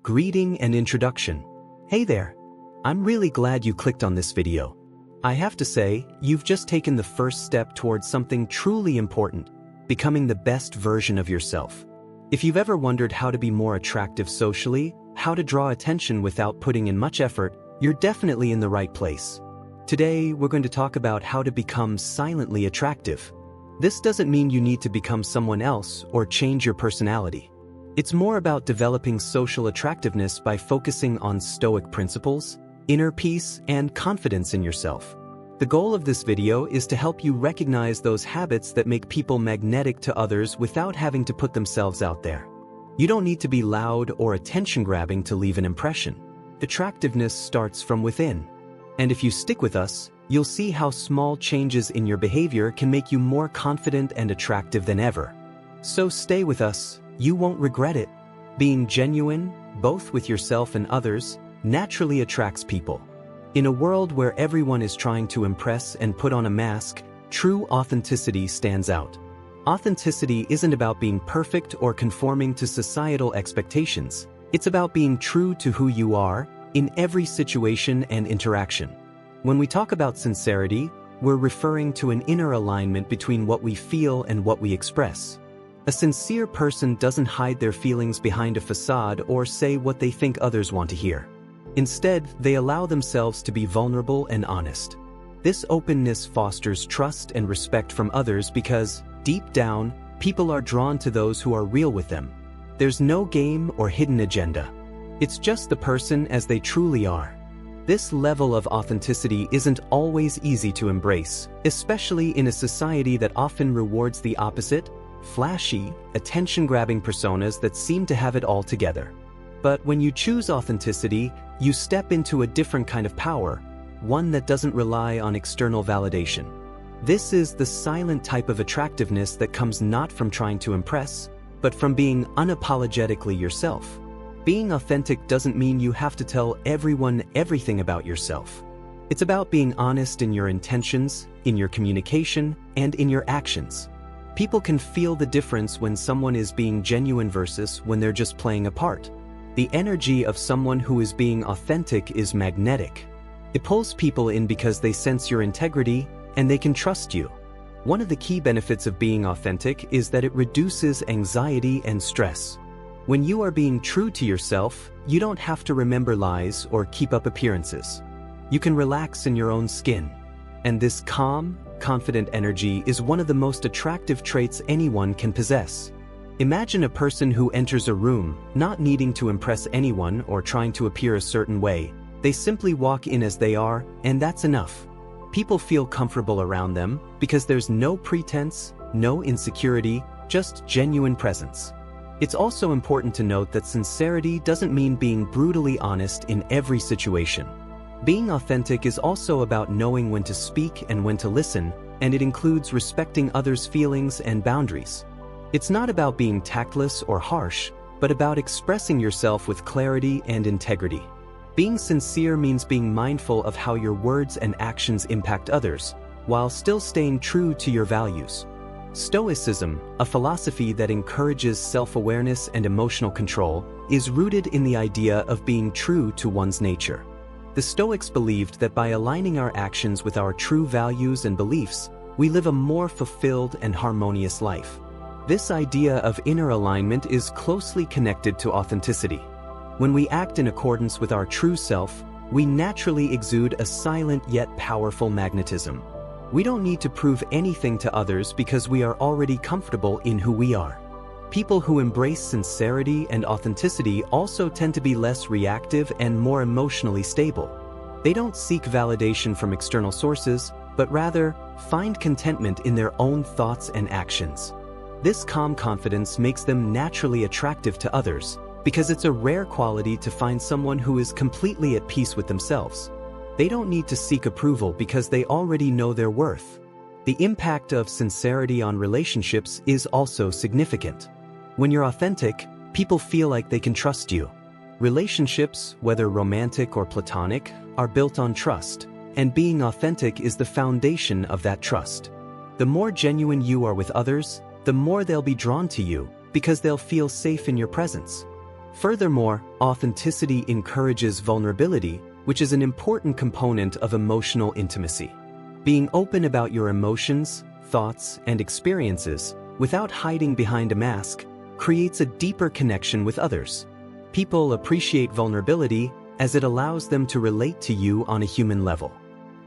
Greeting and introduction. Hey there. I'm really glad you clicked on this video. I have to say, you've just taken the first step towards something truly important, becoming the best version of yourself. If you've ever wondered how to be more attractive socially, how to draw attention without putting in much effort, you're definitely in the right place. Today, we're going to talk about how to become silently attractive. This doesn't mean you need to become someone else or change your personality. It's more about developing social attractiveness by focusing on Stoic principles, inner peace, and confidence in yourself. The goal of this video is to help you recognize those habits that make people magnetic to others without having to put themselves out there. You don't need to be loud or attention-grabbing to leave an impression. Attractiveness starts from within. And if you stick with us, you'll see how small changes in your behavior can make you more confident and attractive than ever. So stay with us, you won't regret it. Being genuine, both with yourself and others, naturally attracts people. In a world where everyone is trying to impress and put on a mask, true authenticity stands out. Authenticity isn't about being perfect or conforming to societal expectations. It's about being true to who you are in every situation and interaction. When we talk about sincerity, we're referring to an inner alignment between what we feel and what we express. A sincere person doesn't hide their feelings behind a facade or say what they think others want to hear. Instead, they allow themselves to be vulnerable and honest. This openness fosters trust and respect from others because, deep down, people are drawn to those who are real with them. There's no game or hidden agenda. It's just the person as they truly are. This level of authenticity isn't always easy to embrace, especially in a society that often rewards the opposite, flashy, attention-grabbing personas that seem to have it all together. But when you choose authenticity, you step into a different kind of power, one that doesn't rely on external validation. This is the silent type of attractiveness that comes not from trying to impress, but from being unapologetically yourself. Being authentic doesn't mean you have to tell everyone everything about yourself. It's about being honest in your intentions, in your communication, and in your actions. People can feel the difference when someone is being genuine versus when they're just playing a part. The energy of someone who is being authentic is magnetic. It pulls people in because they sense your integrity and they can trust you. One of the key benefits of being authentic is that it reduces anxiety and stress. When you are being true to yourself, you don't have to remember lies or keep up appearances. You can relax in your own skin. And this calm, confident energy is one of the most attractive traits anyone can possess. Imagine a person who enters a room, not needing to impress anyone or trying to appear a certain way. They simply walk in as they are, and that's enough. People feel comfortable around them because there's no pretense, no insecurity, just genuine presence. It's also important to note that sincerity doesn't mean being brutally honest in every situation. Being authentic is also about knowing when to speak and when to listen, and it includes respecting others' feelings and boundaries. It's not about being tactless or harsh, but about expressing yourself with clarity and integrity. Being sincere means being mindful of how your words and actions impact others, while still staying true to your values. Stoicism, a philosophy that encourages self-awareness and emotional control, is rooted in the idea of being true to one's nature. The Stoics believed that by aligning our actions with our true values and beliefs, we live a more fulfilled and harmonious life. This idea of inner alignment is closely connected to authenticity. When we act in accordance with our true self, we naturally exude a silent yet powerful magnetism. We don't need to prove anything to others because we are already comfortable in who we are. People who embrace sincerity and authenticity also tend to be less reactive and more emotionally stable. They don't seek validation from external sources, but rather find contentment in their own thoughts and actions. This calm confidence makes them naturally attractive to others, because it's a rare quality to find someone who is completely at peace with themselves. They don't need to seek approval because they already know their worth. The impact of sincerity on relationships is also significant. When you're authentic, people feel like they can trust you. Relationships, whether romantic or platonic, are built on trust, and being authentic is the foundation of that trust. The more genuine you are with others, the more they'll be drawn to you because they'll feel safe in your presence. Furthermore, authenticity encourages vulnerability, which is an important component of emotional intimacy. Being open about your emotions, thoughts, and experiences, without hiding behind a mask, creates a deeper connection with others. People appreciate vulnerability as it allows them to relate to you on a human level.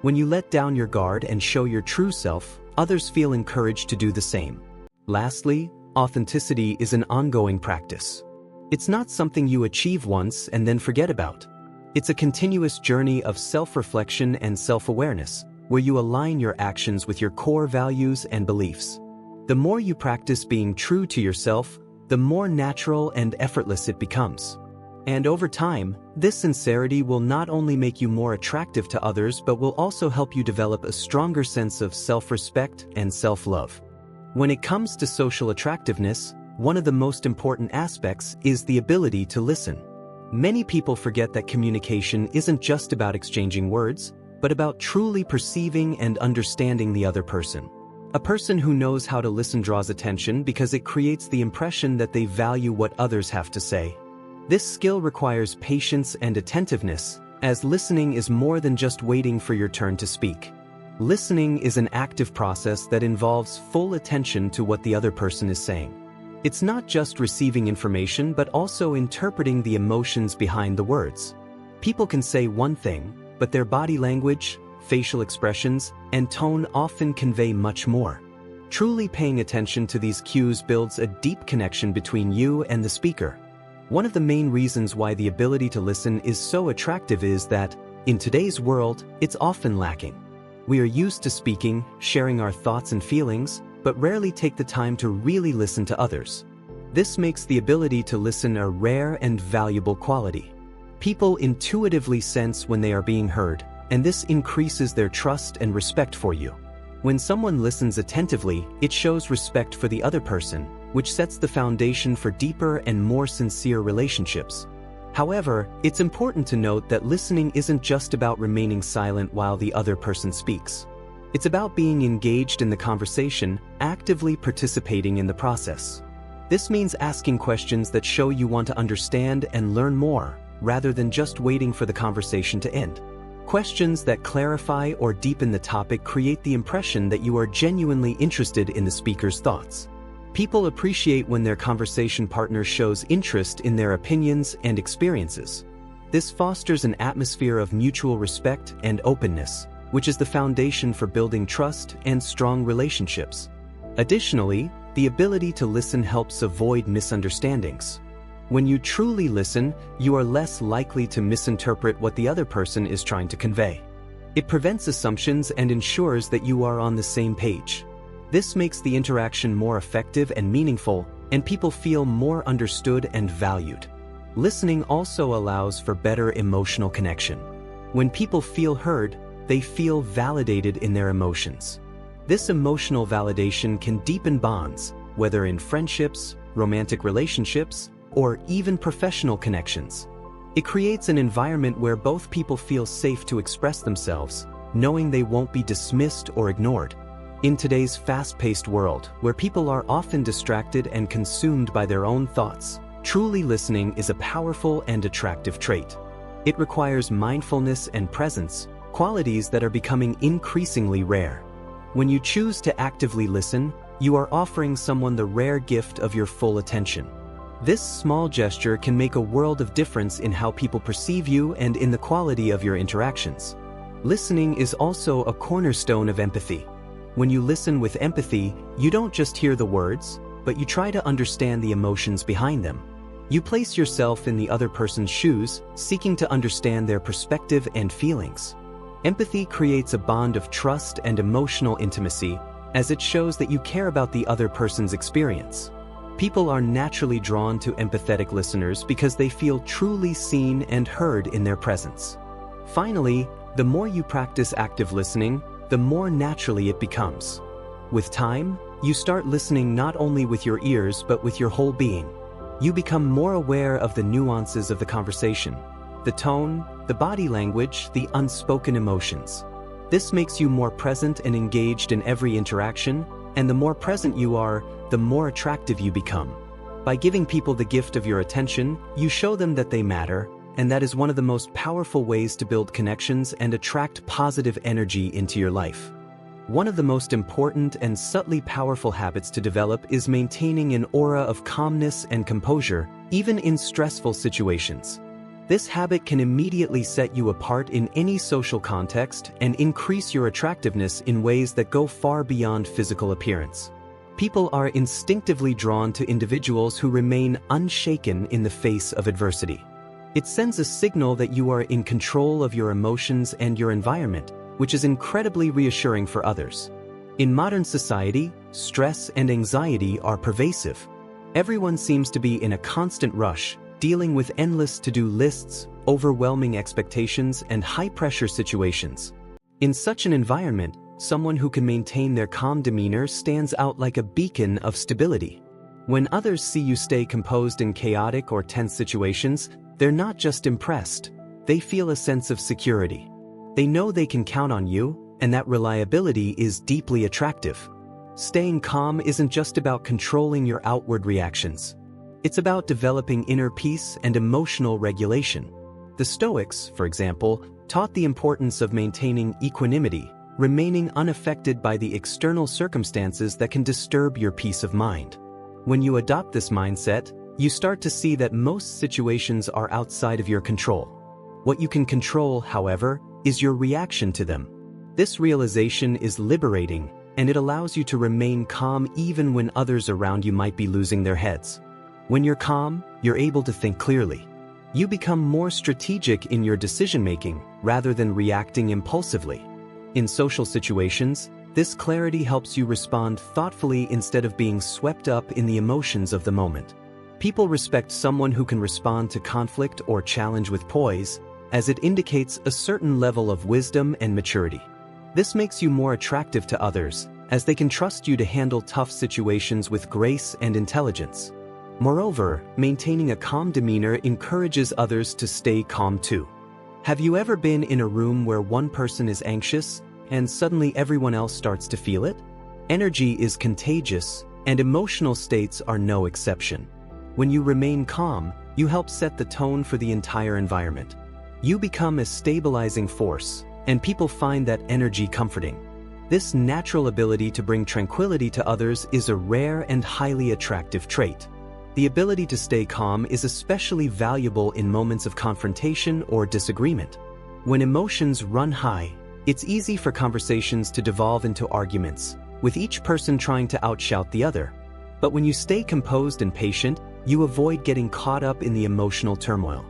When you let down your guard and show your true self, others feel encouraged to do the same. Lastly, authenticity is an ongoing practice. It's not something you achieve once and then forget about. It's a continuous journey of self-reflection and self-awareness, where you align your actions with your core values and beliefs. The more you practice being true to yourself, the more natural and effortless it becomes. And over time, this sincerity will not only make you more attractive to others but will also help you develop a stronger sense of self-respect and self-love. When it comes to social attractiveness, one of the most important aspects is the ability to listen. Many people forget that communication isn't just about exchanging words, but about truly perceiving and understanding the other person. A person who knows how to listen draws attention because it creates the impression that they value what others have to say. This skill requires patience and attentiveness, as listening is more than just waiting for your turn to speak. Listening is an active process that involves full attention to what the other person is saying. It's not just receiving information but also interpreting the emotions behind the words. People can say one thing, but their body language, facial expressions, and tone often convey much more. Truly paying attention to these cues builds a deep connection between you and the speaker. One of the main reasons why the ability to listen is so attractive is that, in today's world, it's often lacking. We are used to speaking, sharing our thoughts and feelings, but rarely take the time to really listen to others. This makes the ability to listen a rare and valuable quality. People intuitively sense when they are being heard, and this increases their trust and respect for you. When someone listens attentively, it shows respect for the other person, which sets the foundation for deeper and more sincere relationships. However, it's important to note that listening isn't just about remaining silent while the other person speaks. It's about being engaged in the conversation, actively participating in the process. This means asking questions that show you want to understand and learn more, rather than just waiting for the conversation to end. Questions that clarify or deepen the topic create the impression that you are genuinely interested in the speaker's thoughts. People appreciate when their conversation partner shows interest in their opinions and experiences. This fosters an atmosphere of mutual respect and openness, which is the foundation for building trust and strong relationships. Additionally, the ability to listen helps avoid misunderstandings. When you truly listen, you are less likely to misinterpret what the other person is trying to convey. It prevents assumptions and ensures that you are on the same page. This makes the interaction more effective and meaningful, and people feel more understood and valued. Listening also allows for better emotional connection. When people feel heard, they feel validated in their emotions. This emotional validation can deepen bonds, whether in friendships, romantic relationships, or even professional connections. It creates an environment where both people feel safe to express themselves, knowing they won't be dismissed or ignored. In today's fast-paced world, where people are often distracted and consumed by their own thoughts, truly listening is a powerful and attractive trait. It requires mindfulness and presence, qualities that are becoming increasingly rare. When you choose to actively listen, you are offering someone the rare gift of your full attention. This small gesture can make a world of difference in how people perceive you and in the quality of your interactions. Listening is also a cornerstone of empathy. When you listen with empathy, you don't just hear the words, but you try to understand the emotions behind them. You place yourself in the other person's shoes, seeking to understand their perspective and feelings. Empathy creates a bond of trust and emotional intimacy, as it shows that you care about the other person's experience. People are naturally drawn to empathetic listeners because they feel truly seen and heard in their presence. Finally, the more you practice active listening, the more naturally it becomes. With time, you start listening not only with your ears but with your whole being. You become more aware of the nuances of the conversation, the tone, the body language, the unspoken emotions. This makes you more present and engaged in every interaction, and the more present you are, the more attractive you become. By giving people the gift of your attention, you show them that they matter, and that is one of the most powerful ways to build connections and attract positive energy into your life. One of the most important and subtly powerful habits to develop is maintaining an aura of calmness and composure, even in stressful situations. This habit can immediately set you apart in any social context and increase your attractiveness in ways that go far beyond physical appearance. People are instinctively drawn to individuals who remain unshaken in the face of adversity. It sends a signal that you are in control of your emotions and your environment, which is incredibly reassuring for others. In modern society, stress and anxiety are pervasive. Everyone seems to be in a constant rush, dealing with endless to-do lists, overwhelming expectations, and high-pressure situations. In such an environment, someone who can maintain their calm demeanor stands out like a beacon of stability. When others see you stay composed in chaotic or tense situations, they're not just impressed, they feel a sense of security. They know they can count on you, and that reliability is deeply attractive. Staying calm isn't just about controlling your outward reactions. It's about developing inner peace and emotional regulation. The Stoics, for example, taught the importance of maintaining equanimity, remaining unaffected by the external circumstances that can disturb your peace of mind. When you adopt this mindset, you start to see that most situations are outside of your control. What you can control, however, is your reaction to them. This realization is liberating, and it allows you to remain calm even when others around you might be losing their heads. When you're calm, you're able to think clearly. You become more strategic in your decision-making rather than reacting impulsively. In social situations, this clarity helps you respond thoughtfully instead of being swept up in the emotions of the moment. People respect someone who can respond to conflict or challenge with poise, as it indicates a certain level of wisdom and maturity. This makes you more attractive to others, as they can trust you to handle tough situations with grace and intelligence. Moreover, maintaining a calm demeanor encourages others to stay calm too. Have you ever been in a room where one person is anxious, and suddenly everyone else starts to feel it? Energy is contagious, and emotional states are no exception. When you remain calm, you help set the tone for the entire environment. You become a stabilizing force, and people find that energy comforting. This natural ability to bring tranquility to others is a rare and highly attractive trait. The ability to stay calm is especially valuable in moments of confrontation or disagreement. When emotions run high, it's easy for conversations to devolve into arguments, with each person trying to outshout the other. But when you stay composed and patient, you avoid getting caught up in the emotional turmoil.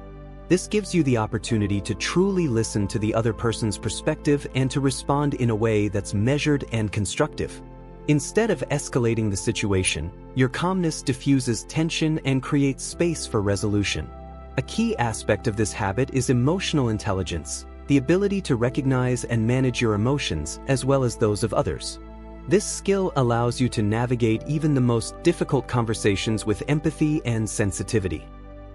This gives you the opportunity to truly listen to the other person's perspective and to respond in a way that's measured and constructive. Instead of escalating the situation, your calmness diffuses tension and creates space for resolution. A key aspect of this habit is emotional intelligence, the ability to recognize and manage your emotions as well as those of others. This skill allows you to navigate even the most difficult conversations with empathy and sensitivity.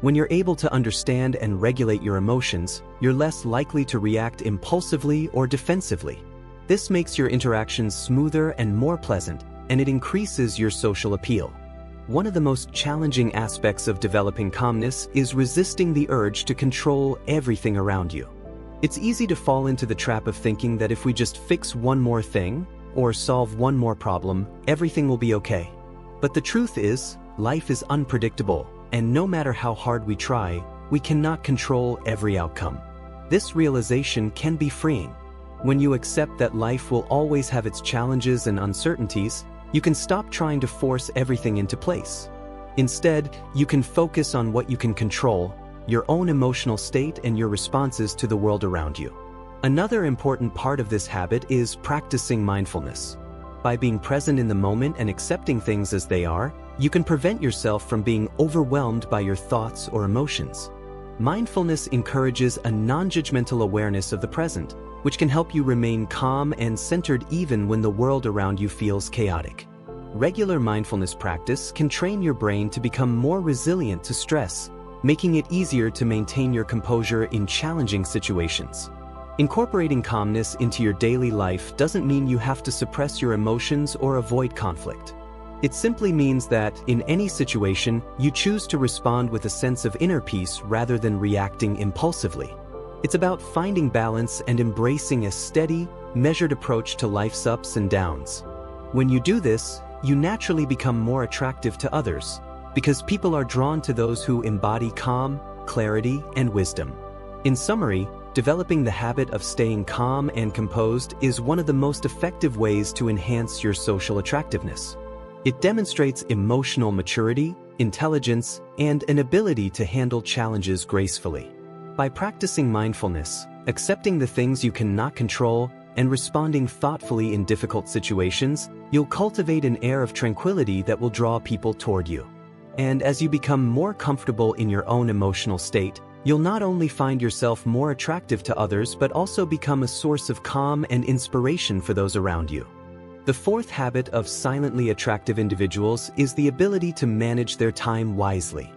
When you're able to understand and regulate your emotions, you're less likely to react impulsively or defensively. This makes your interactions smoother and more pleasant, and it increases your social appeal. One of the most challenging aspects of developing calmness is resisting the urge to control everything around you. It's easy to fall into the trap of thinking that if we just fix one more thing, or solve one more problem, everything will be okay. But the truth is, life is unpredictable, and no matter how hard we try, we cannot control every outcome. This realization can be freeing. When you accept that life will always have its challenges and uncertainties, you can stop trying to force everything into place. Instead, you can focus on what you can control, your own emotional state and your responses to the world around you. Another important part of this habit is practicing mindfulness. By being present in the moment and accepting things as they are, you can prevent yourself from being overwhelmed by your thoughts or emotions. Mindfulness encourages a non-judgmental awareness of the present, which can help you remain calm and centered even when the world around you feels chaotic. Regular mindfulness practice can train your brain to become more resilient to stress, making it easier to maintain your composure in challenging situations. Incorporating calmness into your daily life doesn't mean you have to suppress your emotions or avoid conflict. It simply means that, in any situation, you choose to respond with a sense of inner peace rather than reacting impulsively. It's about finding balance and embracing a steady, measured approach to life's ups and downs. When you do this, you naturally become more attractive to others, because people are drawn to those who embody calm, clarity, and wisdom. In summary, developing the habit of staying calm and composed is one of the most effective ways to enhance your social attractiveness. It demonstrates emotional maturity, intelligence, and an ability to handle challenges gracefully. By practicing mindfulness, accepting the things you cannot control, and responding thoughtfully in difficult situations, you'll cultivate an air of tranquility that will draw people toward you. And as you become more comfortable in your own emotional state, you'll not only find yourself more attractive to others but also become a source of calm and inspiration for those around you. The fourth habit of silently attractive individuals is the ability to manage their time wisely.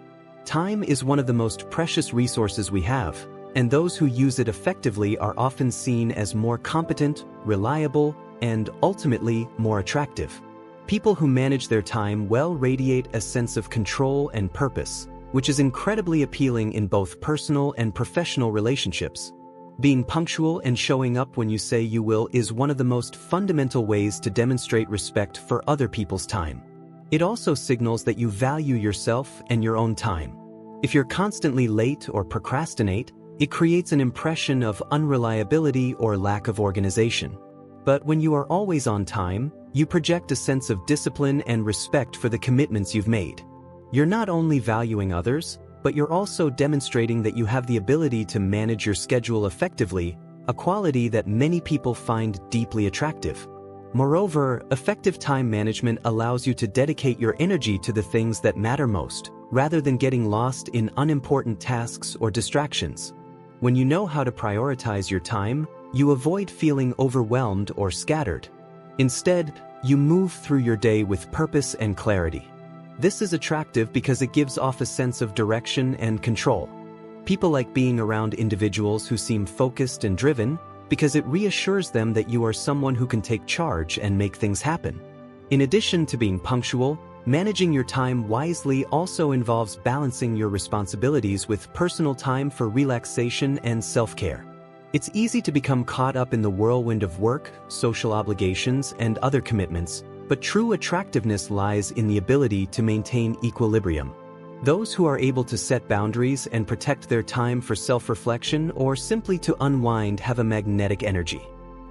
Time is one of the most precious resources we have, and those who use it effectively are often seen as more competent, reliable, and ultimately more attractive. People who manage their time well radiate a sense of control and purpose, which is incredibly appealing in both personal and professional relationships. Being punctual and showing up when you say you will is one of the most fundamental ways to demonstrate respect for other people's time. It also signals that you value yourself and your own time. If you're constantly late or procrastinate, it creates an impression of unreliability or lack of organization. But when you are always on time, you project a sense of discipline and respect for the commitments you've made. You're not only valuing others, but you're also demonstrating that you have the ability to manage your schedule effectively, a quality that many people find deeply attractive. Moreover, effective time management allows you to dedicate your energy to the things that matter most, rather than getting lost in unimportant tasks or distractions. When you know how to prioritize your time, you avoid feeling overwhelmed or scattered. Instead, you move through your day with purpose and clarity. This is attractive because it gives off a sense of direction and control. People like being around individuals who seem focused and driven because it reassures them that you are someone who can take charge and make things happen. In addition to being punctual, managing your time wisely also involves balancing your responsibilities with personal time for relaxation and self-care. It's easy to become caught up in the whirlwind of work, social obligations, and other commitments, but true attractiveness lies in the ability to maintain equilibrium. Those who are able to set boundaries and protect their time for self-reflection or simply to unwind have a magnetic energy.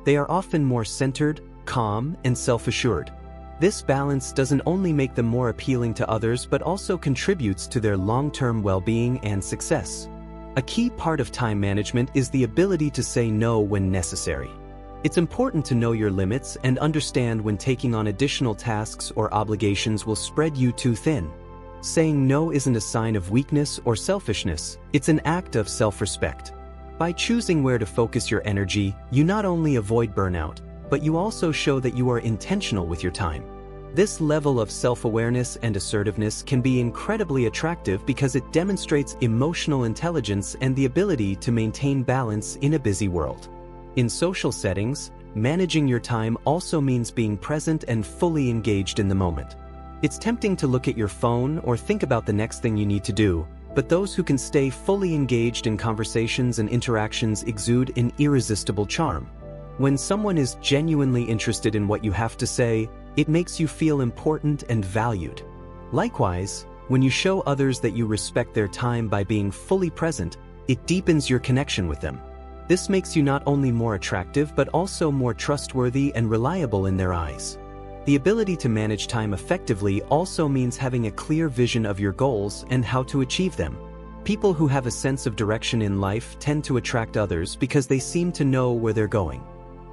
They are often more centered, calm, and self-assured. This balance doesn't only make them more appealing to others but also contributes to their long-term well-being and success. A key part of time management is the ability to say no when necessary. It's important to know your limits and understand when taking on additional tasks or obligations will spread you too thin. Saying no isn't a sign of weakness or selfishness, it's an act of self-respect. By choosing where to focus your energy, you not only avoid burnout, but you also show that you are intentional with your time. This level of self-awareness and assertiveness can be incredibly attractive because it demonstrates emotional intelligence and the ability to maintain balance in a busy world. In social settings, managing your time also means being present and fully engaged in the moment. It's tempting to look at your phone or think about the next thing you need to do, but those who can stay fully engaged in conversations and interactions exude an irresistible charm. When someone is genuinely interested in what you have to say, it makes you feel important and valued. Likewise, when you show others that you respect their time by being fully present, it deepens your connection with them. This makes you not only more attractive but also more trustworthy and reliable in their eyes. The ability to manage time effectively also means having a clear vision of your goals and how to achieve them. People who have a sense of direction in life tend to attract others because they seem to know where they're going.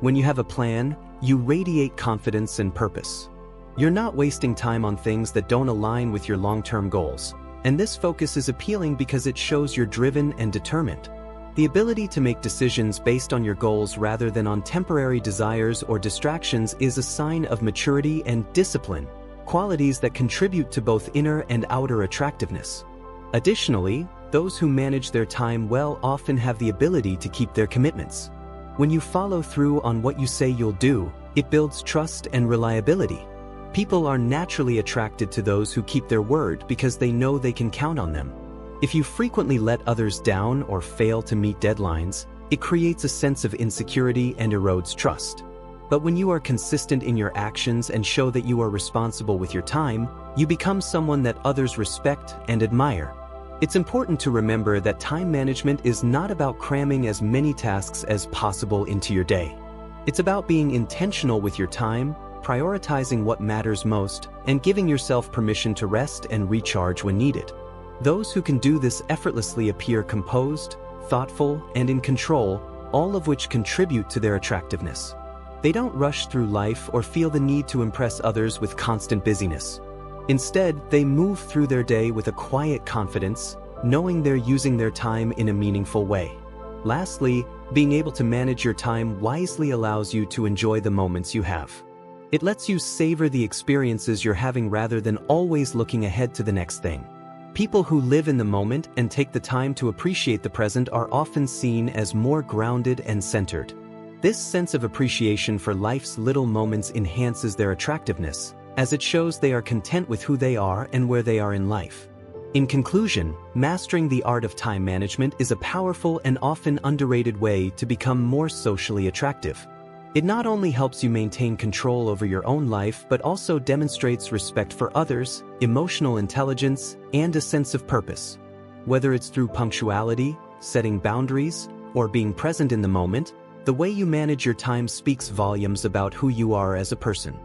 When you have a plan, you radiate confidence and purpose. You're not wasting time on things that don't align with your long-term goals, and this focus is appealing because it shows you're driven and determined. The ability to make decisions based on your goals rather than on temporary desires or distractions is a sign of maturity and discipline, qualities that contribute to both inner and outer attractiveness. Additionally, those who manage their time well often have the ability to keep their commitments. When you follow through on what you say you'll do, it builds trust and reliability. People are naturally attracted to those who keep their word because they know they can count on them. If you frequently let others down or fail to meet deadlines, it creates a sense of insecurity and erodes trust. But when you are consistent in your actions and show that you are responsible with your time, you become someone that others respect and admire. It's important to remember that time management is not about cramming as many tasks as possible into your day. It's about being intentional with your time, prioritizing what matters most, and giving yourself permission to rest and recharge when needed. Those who can do this effortlessly appear composed, thoughtful, and in control, all of which contribute to their attractiveness. They don't rush through life or feel the need to impress others with constant busyness. Instead, they move through their day with a quiet confidence, knowing they're using their time in a meaningful way. Lastly, being able to manage your time wisely allows you to enjoy the moments you have. It lets you savor the experiences you're having rather than always looking ahead to the next thing. People who live in the moment and take the time to appreciate the present are often seen as more grounded and centered. This sense of appreciation for life's little moments enhances their attractiveness, as it shows they are content with who they are and where they are in life. In conclusion, mastering the art of time management is a powerful and often underrated way to become more socially attractive. It not only helps you maintain control over your own life but also demonstrates respect for others, emotional intelligence, and a sense of purpose. Whether it's through punctuality, setting boundaries, or being present in the moment, the way you manage your time speaks volumes about who you are as a person.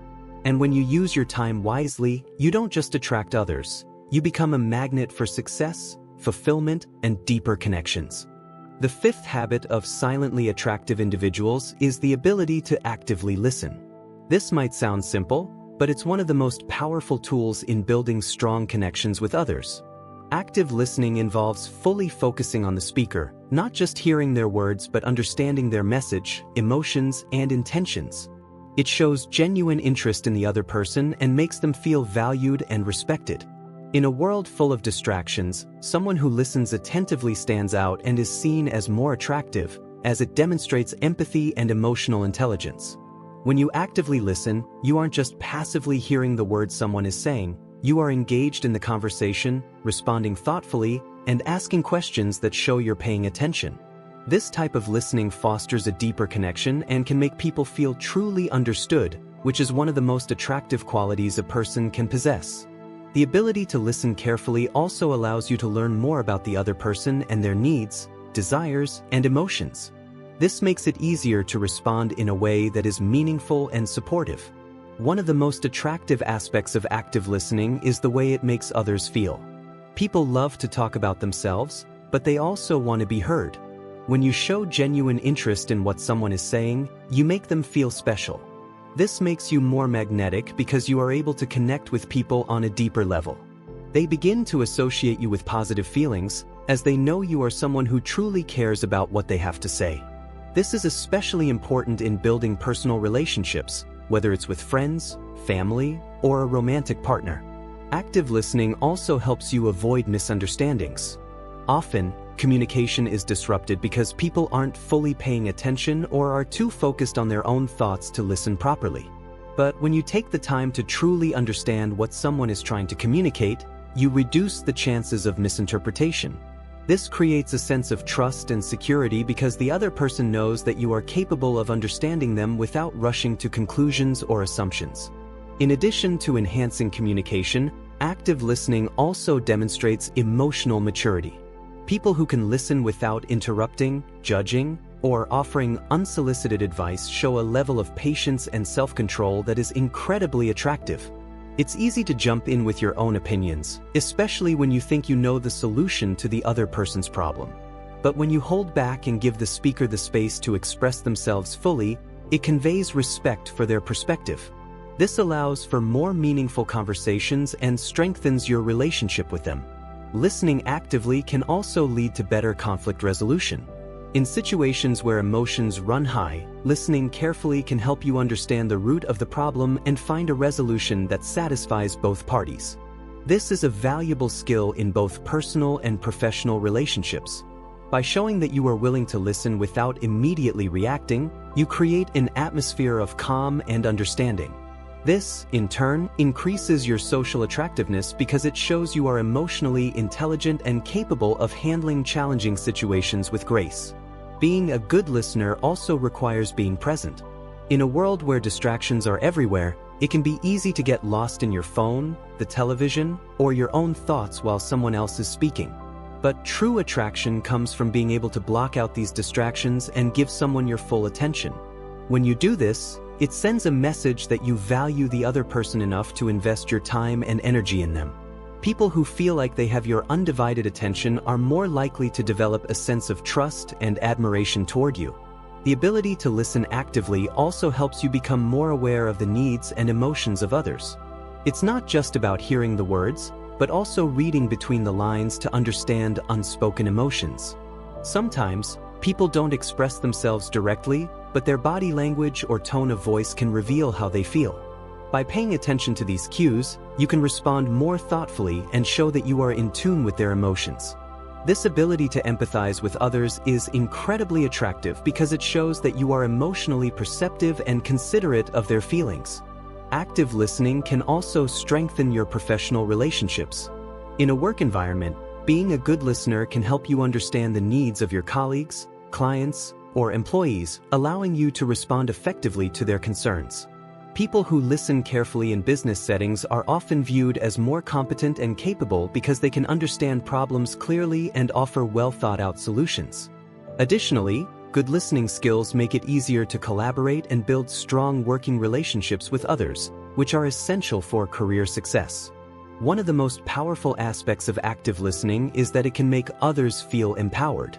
And when you use your time wisely, you don't just attract others, you become a magnet for success, fulfillment, and deeper connections. The fifth habit of silently attractive individuals is the ability to actively listen. This might sound simple, but it's one of the most powerful tools in building strong connections with others. Active listening involves fully focusing on the speaker, not just hearing their words but understanding their message, emotions, and intentions. It shows genuine interest in the other person and makes them feel valued and respected. In a world full of distractions, someone who listens attentively stands out and is seen as more attractive, as it demonstrates empathy and emotional intelligence. When you actively listen, you aren't just passively hearing the words someone is saying, you are engaged in the conversation, responding thoughtfully, and asking questions that show you're paying attention. This type of listening fosters a deeper connection and can make people feel truly understood, which is one of the most attractive qualities a person can possess. The ability to listen carefully also allows you to learn more about the other person and their needs, desires, and emotions. This makes it easier to respond in a way that is meaningful and supportive. One of the most attractive aspects of active listening is the way it makes others feel. People love to talk about themselves, but they also want to be heard. When you show genuine interest in what someone is saying, you make them feel special. This makes you more magnetic because you are able to connect with people on a deeper level. They begin to associate you with positive feelings, as they know you are someone who truly cares about what they have to say. This is especially important in building personal relationships, whether it's with friends, family, or a romantic partner. Active listening also helps you avoid misunderstandings. Often, communication is disrupted because people aren't fully paying attention or are too focused on their own thoughts to listen properly. But when you take the time to truly understand what someone is trying to communicate, you reduce the chances of misinterpretation. This creates a sense of trust and security because the other person knows that you are capable of understanding them without rushing to conclusions or assumptions. In addition to enhancing communication, active listening also demonstrates emotional maturity. People who can listen without interrupting, judging, or offering unsolicited advice show a level of patience and self-control that is incredibly attractive. It's easy to jump in with your own opinions, especially when you think you know the solution to the other person's problem. But when you hold back and give the speaker the space to express themselves fully, it conveys respect for their perspective. This allows for more meaningful conversations and strengthens your relationship with them. Listening actively can also lead to better conflict resolution. In situations where emotions run high, listening carefully can help you understand the root of the problem and find a resolution that satisfies both parties. This is a valuable skill in both personal and professional relationships. By showing that you are willing to listen without immediately reacting, you create an atmosphere of calm and understanding. This, in turn, increases your social attractiveness because it shows you are emotionally intelligent and capable of handling challenging situations with grace. Being a good listener also requires being present. In a world where distractions are everywhere, it can be easy to get lost in your phone, the television, or your own thoughts while someone else is speaking. But true attraction comes from being able to block out these distractions and give someone your full attention. When you do this, it sends a message that you value the other person enough to invest your time and energy in them. People who feel like they have your undivided attention are more likely to develop a sense of trust and admiration toward you. The ability to listen actively also helps you become more aware of the needs and emotions of others. It's not just about hearing the words, but also reading between the lines to understand unspoken emotions. Sometimes, people don't express themselves directly, but their body language or tone of voice can reveal how they feel. By paying attention to these cues, you can respond more thoughtfully and show that you are in tune with their emotions. This ability to empathize with others is incredibly attractive because it shows that you are emotionally perceptive and considerate of their feelings. Active listening can also strengthen your professional relationships. In a work environment, being a good listener can help you understand the needs of your colleagues, clients, or employees, allowing you to respond effectively to their concerns. People who listen carefully in business settings are often viewed as more competent and capable because they can understand problems clearly and offer well-thought-out solutions. Additionally, good listening skills make it easier to collaborate and build strong working relationships with others, which are essential for career success. One of the most powerful aspects of active listening is that it can make others feel empowered.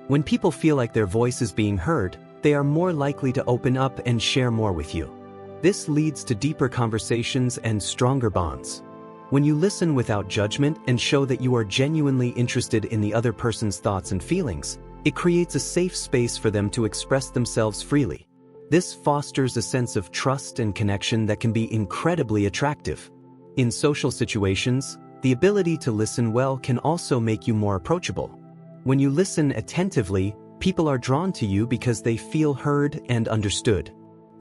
When people feel like their voice is being heard, they are more likely to open up and share more with you. This leads to deeper conversations and stronger bonds. When you listen without judgment and show that you are genuinely interested in the other person's thoughts and feelings, it creates a safe space for them to express themselves freely. This fosters a sense of trust and connection that can be incredibly attractive. In social situations, the ability to listen well can also make you more approachable. When you listen attentively, people are drawn to you because they feel heard and understood.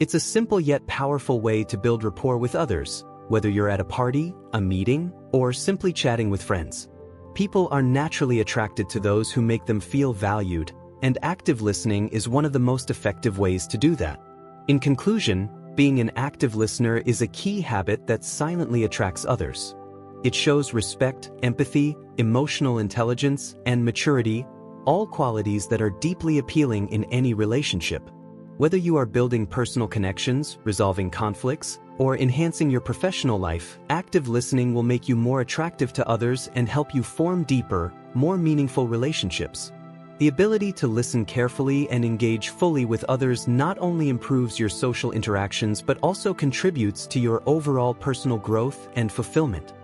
It's a simple yet powerful way to build rapport with others, whether you're at a party, a meeting, or simply chatting with friends. People are naturally attracted to those who make them feel valued, and active listening is one of the most effective ways to do that. In conclusion, being an active listener is a key habit that silently attracts others. It shows respect, empathy, emotional intelligence, and maturity, all qualities that are deeply appealing in any relationship. Whether you are building personal connections, resolving conflicts, or enhancing your professional life, active listening will make you more attractive to others and help you form deeper, more meaningful relationships. The ability to listen carefully and engage fully with others not only improves your social interactions but also contributes to your overall personal growth and fulfillment.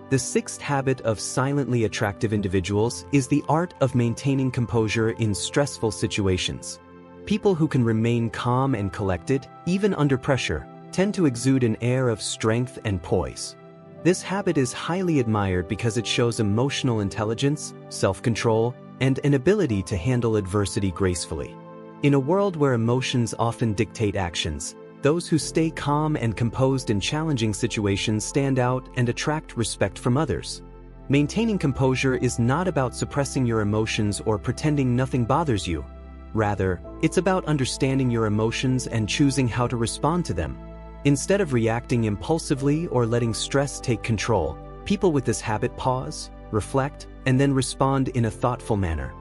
The sixth habit of silently attractive individuals is the art of maintaining composure in stressful situations. People who can remain calm and collected, even under pressure, tend to exude an air of strength and poise. This habit is highly admired because it shows emotional intelligence, self-control, and an ability to handle adversity gracefully. In a world where emotions often dictate actions, those who stay calm and composed in challenging situations stand out and attract respect from others. Maintaining composure is not about suppressing your emotions or pretending nothing bothers you. Rather, it's about understanding your emotions and choosing how to respond to them. Instead of reacting impulsively or letting stress take control, people with this habit pause, reflect, and then respond in a thoughtful manner.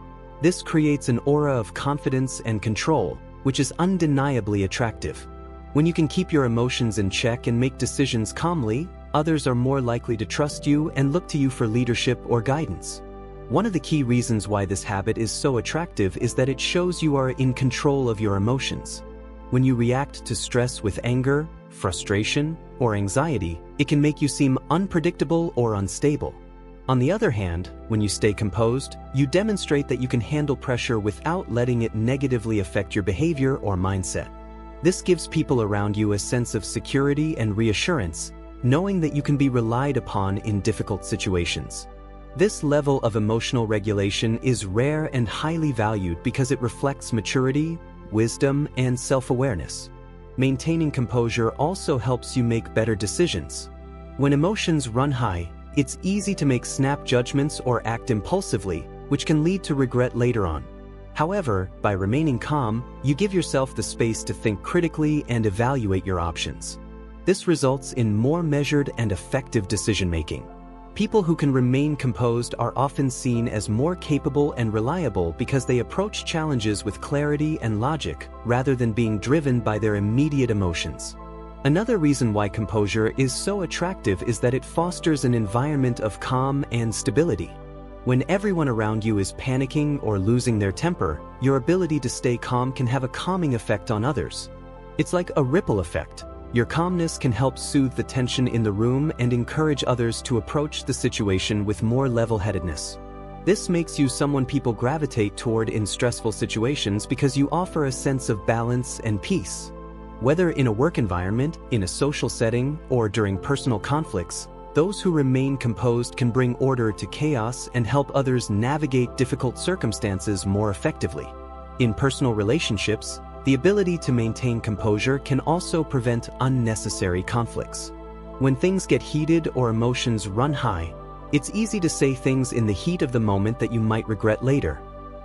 This creates an aura of confidence and control, which is undeniably attractive. When you can keep your emotions in check and make decisions calmly, others are more likely to trust you and look to you for leadership or guidance. One of the key reasons why this habit is so attractive is that it shows you are in control of your emotions. When you react to stress with anger, frustration, or anxiety, it can make you seem unpredictable or unstable. On the other hand, when you stay composed, you demonstrate that you can handle pressure without letting it negatively affect your behavior or mindset. This gives people around you a sense of security and reassurance, knowing that you can be relied upon in difficult situations. This level of emotional regulation is rare and highly valued because it reflects maturity, wisdom, and self-awareness. maintaining composure also helps you make better decisions. When emotions run high, it's easy to make snap judgments or act impulsively, which can lead to regret later on. However, by remaining calm, you give yourself the space to think critically and evaluate your options. This results in more measured and effective decision-making. People who can remain composed are often seen as more capable and reliable because they approach challenges with clarity and logic rather than being driven by their immediate emotions. Another reason why composure is so attractive is that it fosters an environment of calm and stability. When everyone around you is panicking or losing their temper, your ability to stay calm can have a calming effect on others. It's like a ripple effect. Your calmness can help soothe the tension in the room and encourage others to approach the situation with more level-headedness. This makes you someone people gravitate toward in stressful situations because you offer a sense of balance and peace. Whether in a work environment, in a social setting, or during personal conflicts, those who remain composed can bring order to chaos and help others navigate difficult circumstances more effectively. In personal relationships, the ability to maintain composure can also prevent unnecessary conflicts. When things get heated or emotions run high, it's easy to say things in the heat of the moment that you might regret later.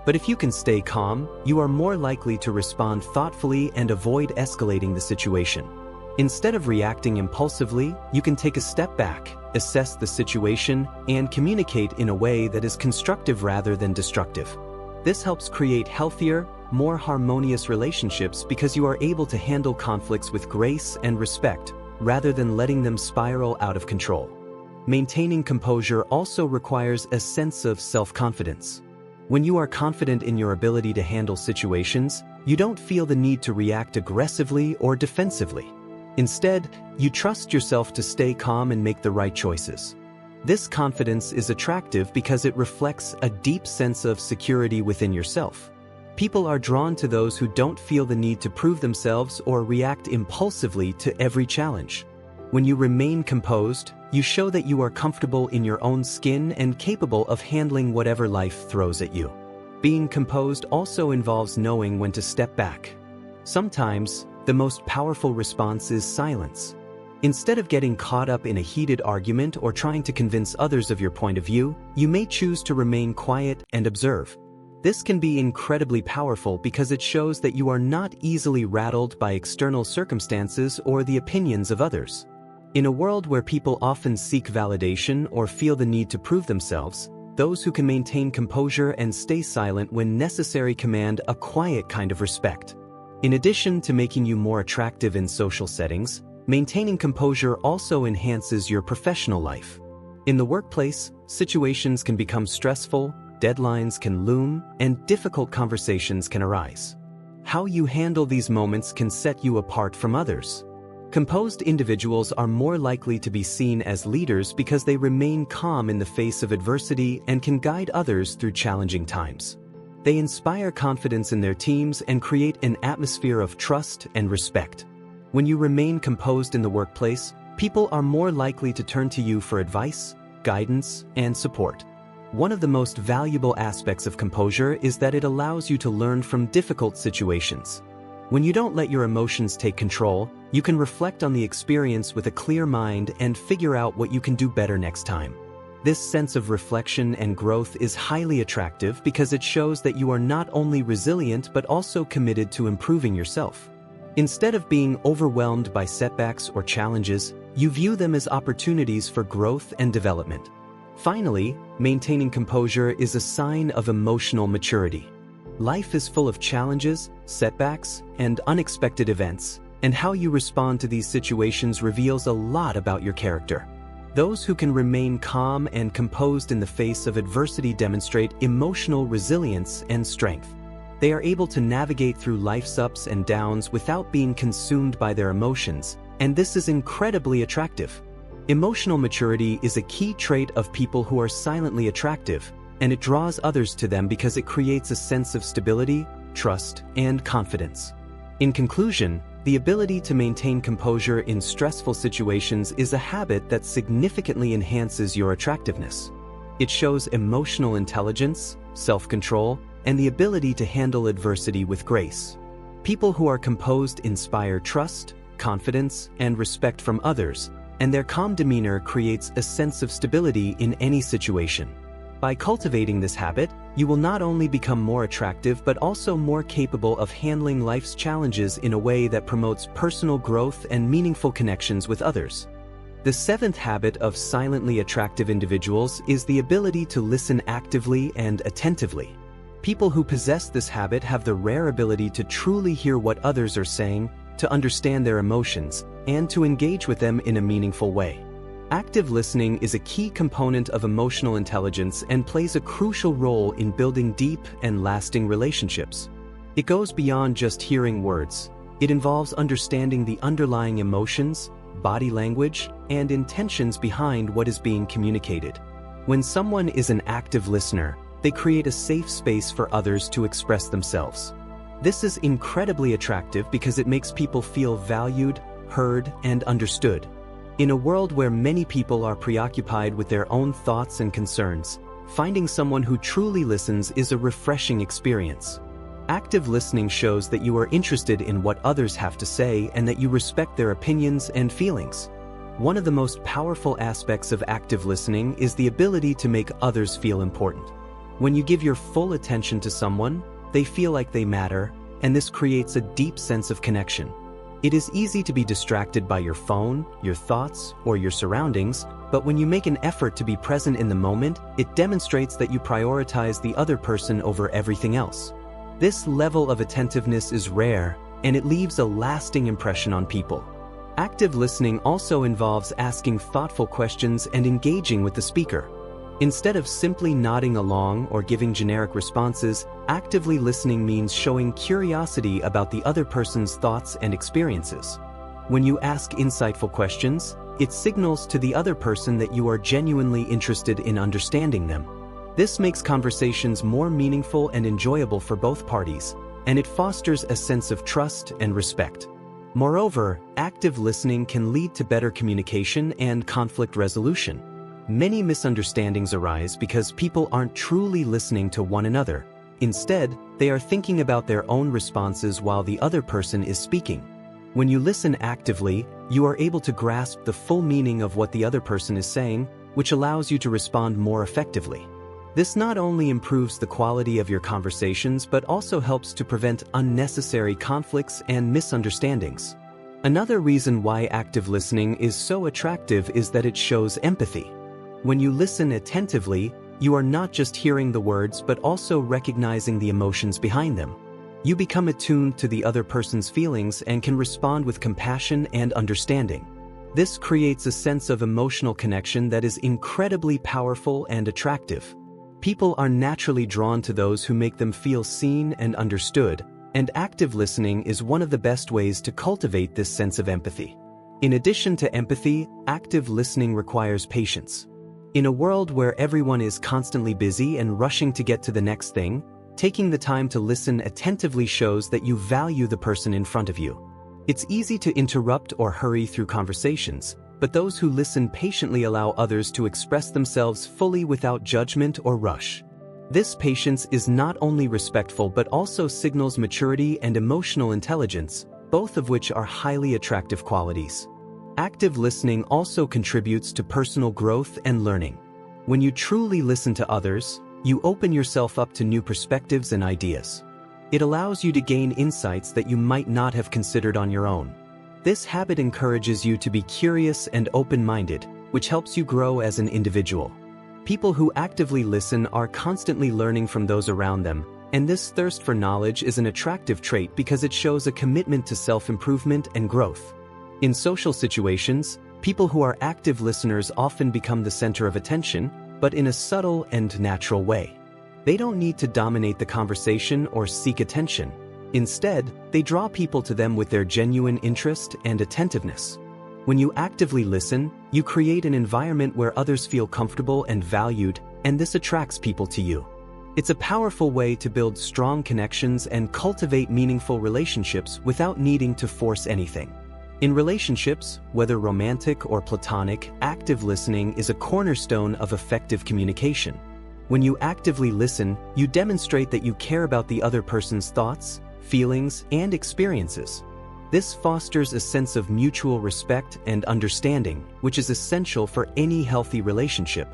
But if you can stay calm, you are more likely to respond thoughtfully and avoid escalating the situation. Instead of reacting impulsively, you can take a step back, assess the situation, and communicate in a way that is constructive rather than destructive. This helps create healthier, more harmonious relationships because you are able to handle conflicts with grace and respect, rather than letting them spiral out of control. Maintaining composure also requires a sense of self-confidence. When you are confident in your ability to handle situations, you don't feel the need to react aggressively or defensively. Instead, you trust yourself to stay calm and make the right choices. This confidence is attractive because it reflects a deep sense of security within yourself. People are drawn to those who don't feel the need to prove themselves or react impulsively to every challenge. When you remain composed, you show that you are comfortable in your own skin and capable of handling whatever life throws at you. Being composed also involves knowing when to step back. Sometimes, the most powerful response is silence. Instead of getting caught up in a heated argument or trying to convince others of your point of view, you may choose to remain quiet and observe. This can be incredibly powerful because it shows that you are not easily rattled by external circumstances or the opinions of others. In a world where people often seek validation or feel the need to prove themselves, those who can maintain composure and stay silent when necessary command a quiet kind of respect. In addition to making you more attractive in social settings, maintaining composure also enhances your professional life. In the workplace, situations can become stressful, deadlines can loom, and difficult conversations can arise. How you handle these moments can set you apart from others. Composed individuals are more likely to be seen as leaders because they remain calm in the face of adversity and can guide others through challenging times. They inspire confidence in their teams and create an atmosphere of trust and respect. When you remain composed in the workplace, people are more likely to turn to you for advice, guidance, and support. One of the most valuable aspects of composure is that it allows you to learn from difficult situations. When you don't let your emotions take control, you can reflect on the experience with a clear mind and figure out what you can do better next time. This sense of reflection and growth is highly attractive because it shows that you are not only resilient but also committed to improving yourself. Instead of being overwhelmed by setbacks or challenges, you view them as opportunities for growth and development. Finally, maintaining composure is a sign of emotional maturity. Life is full of challenges, setbacks, and unexpected events, and how you respond to these situations reveals a lot about your character. Those who can remain calm and composed in the face of adversity demonstrate emotional resilience and strength. They are able to navigate through life's ups and downs without being consumed by their emotions, and this is incredibly attractive. Emotional maturity is a key trait of people who are silently attractive, and it draws others to them because it creates a sense of stability, trust, and confidence. In conclusion, the ability to maintain composure in stressful situations is a habit that significantly enhances your attractiveness. It shows emotional intelligence, self-control, and the ability to handle adversity with grace. People who are composed inspire trust, confidence, and respect from others, and their calm demeanor creates a sense of stability in any situation. By cultivating this habit, you will not only become more attractive but also more capable of handling life's challenges in a way that promotes personal growth and meaningful connections with others. The seventh habit of silently attractive individuals is the ability to listen actively and attentively. People who possess this habit have the rare ability to truly hear what others are saying, to understand their emotions, and to engage with them in a meaningful way. Active listening is a key component of emotional intelligence and plays a crucial role in building deep and lasting relationships. It goes beyond just hearing words. It involves understanding the underlying emotions, body language, and intentions behind what is being communicated. When someone is an active listener, they create a safe space for others to express themselves. This is incredibly attractive because it makes people feel valued, heard, and understood. In a world where many people are preoccupied with their own thoughts and concerns, finding someone who truly listens is a refreshing experience. Active listening shows that you are interested in what others have to say and that you respect their opinions and feelings. One of the most powerful aspects of active listening is the ability to make others feel important. When you give your full attention to someone, they feel like they matter, and this creates a deep sense of connection. It is easy to be distracted by your phone, your thoughts, or your surroundings, but when you make an effort to be present in the moment, it demonstrates that you prioritize the other person over everything else. This level of attentiveness is rare, and it leaves a lasting impression on people. Active listening also involves asking thoughtful questions and engaging with the speaker. Instead of simply nodding along or giving generic responses, actively listening means showing curiosity about the other person's thoughts and experiences. When you ask insightful questions, it signals to the other person that you are genuinely interested in understanding them. This makes conversations more meaningful and enjoyable for both parties, and it fosters a sense of trust and respect. Moreover, active listening can lead to better communication and conflict resolution. Many misunderstandings arise because people aren't truly listening to one another. Instead, they are thinking about their own responses while the other person is speaking. When you listen actively, you are able to grasp the full meaning of what the other person is saying, which allows you to respond more effectively. This not only improves the quality of your conversations but also helps to prevent unnecessary conflicts and misunderstandings. Another reason why active listening is so attractive is that it shows empathy. When you listen attentively, you are not just hearing the words but also recognizing the emotions behind them. You become attuned to the other person's feelings and can respond with compassion and understanding. This creates a sense of emotional connection that is incredibly powerful and attractive. People are naturally drawn to those who make them feel seen and understood, and active listening is one of the best ways to cultivate this sense of empathy. In addition to empathy, active listening requires patience. In a world where everyone is constantly busy and rushing to get to the next thing, taking the time to listen attentively shows that you value the person in front of you. It's easy to interrupt or hurry through conversations, but those who listen patiently allow others to express themselves fully without judgment or rush. This patience is not only respectful but also signals maturity and emotional intelligence, both of which are highly attractive qualities. Active listening also contributes to personal growth and learning. When you truly listen to others, you open yourself up to new perspectives and ideas. It allows you to gain insights that you might not have considered on your own. This habit encourages you to be curious and open-minded, which helps you grow as an individual. People who actively listen are constantly learning from those around them, and this thirst for knowledge is an attractive trait because it shows a commitment to self-improvement and growth. In social situations, people who are active listeners often become the center of attention, but in a subtle and natural way. They don't need to dominate the conversation or seek attention. Instead, they draw people to them with their genuine interest and attentiveness. When you actively listen, you create an environment where others feel comfortable and valued, and this attracts people to you. It's a powerful way to build strong connections and cultivate meaningful relationships without needing to force anything. In relationships, whether romantic or platonic, active listening is a cornerstone of effective communication. When you actively listen, you demonstrate that you care about the other person's thoughts, feelings, and experiences. This fosters a sense of mutual respect and understanding, which is essential for any healthy relationship.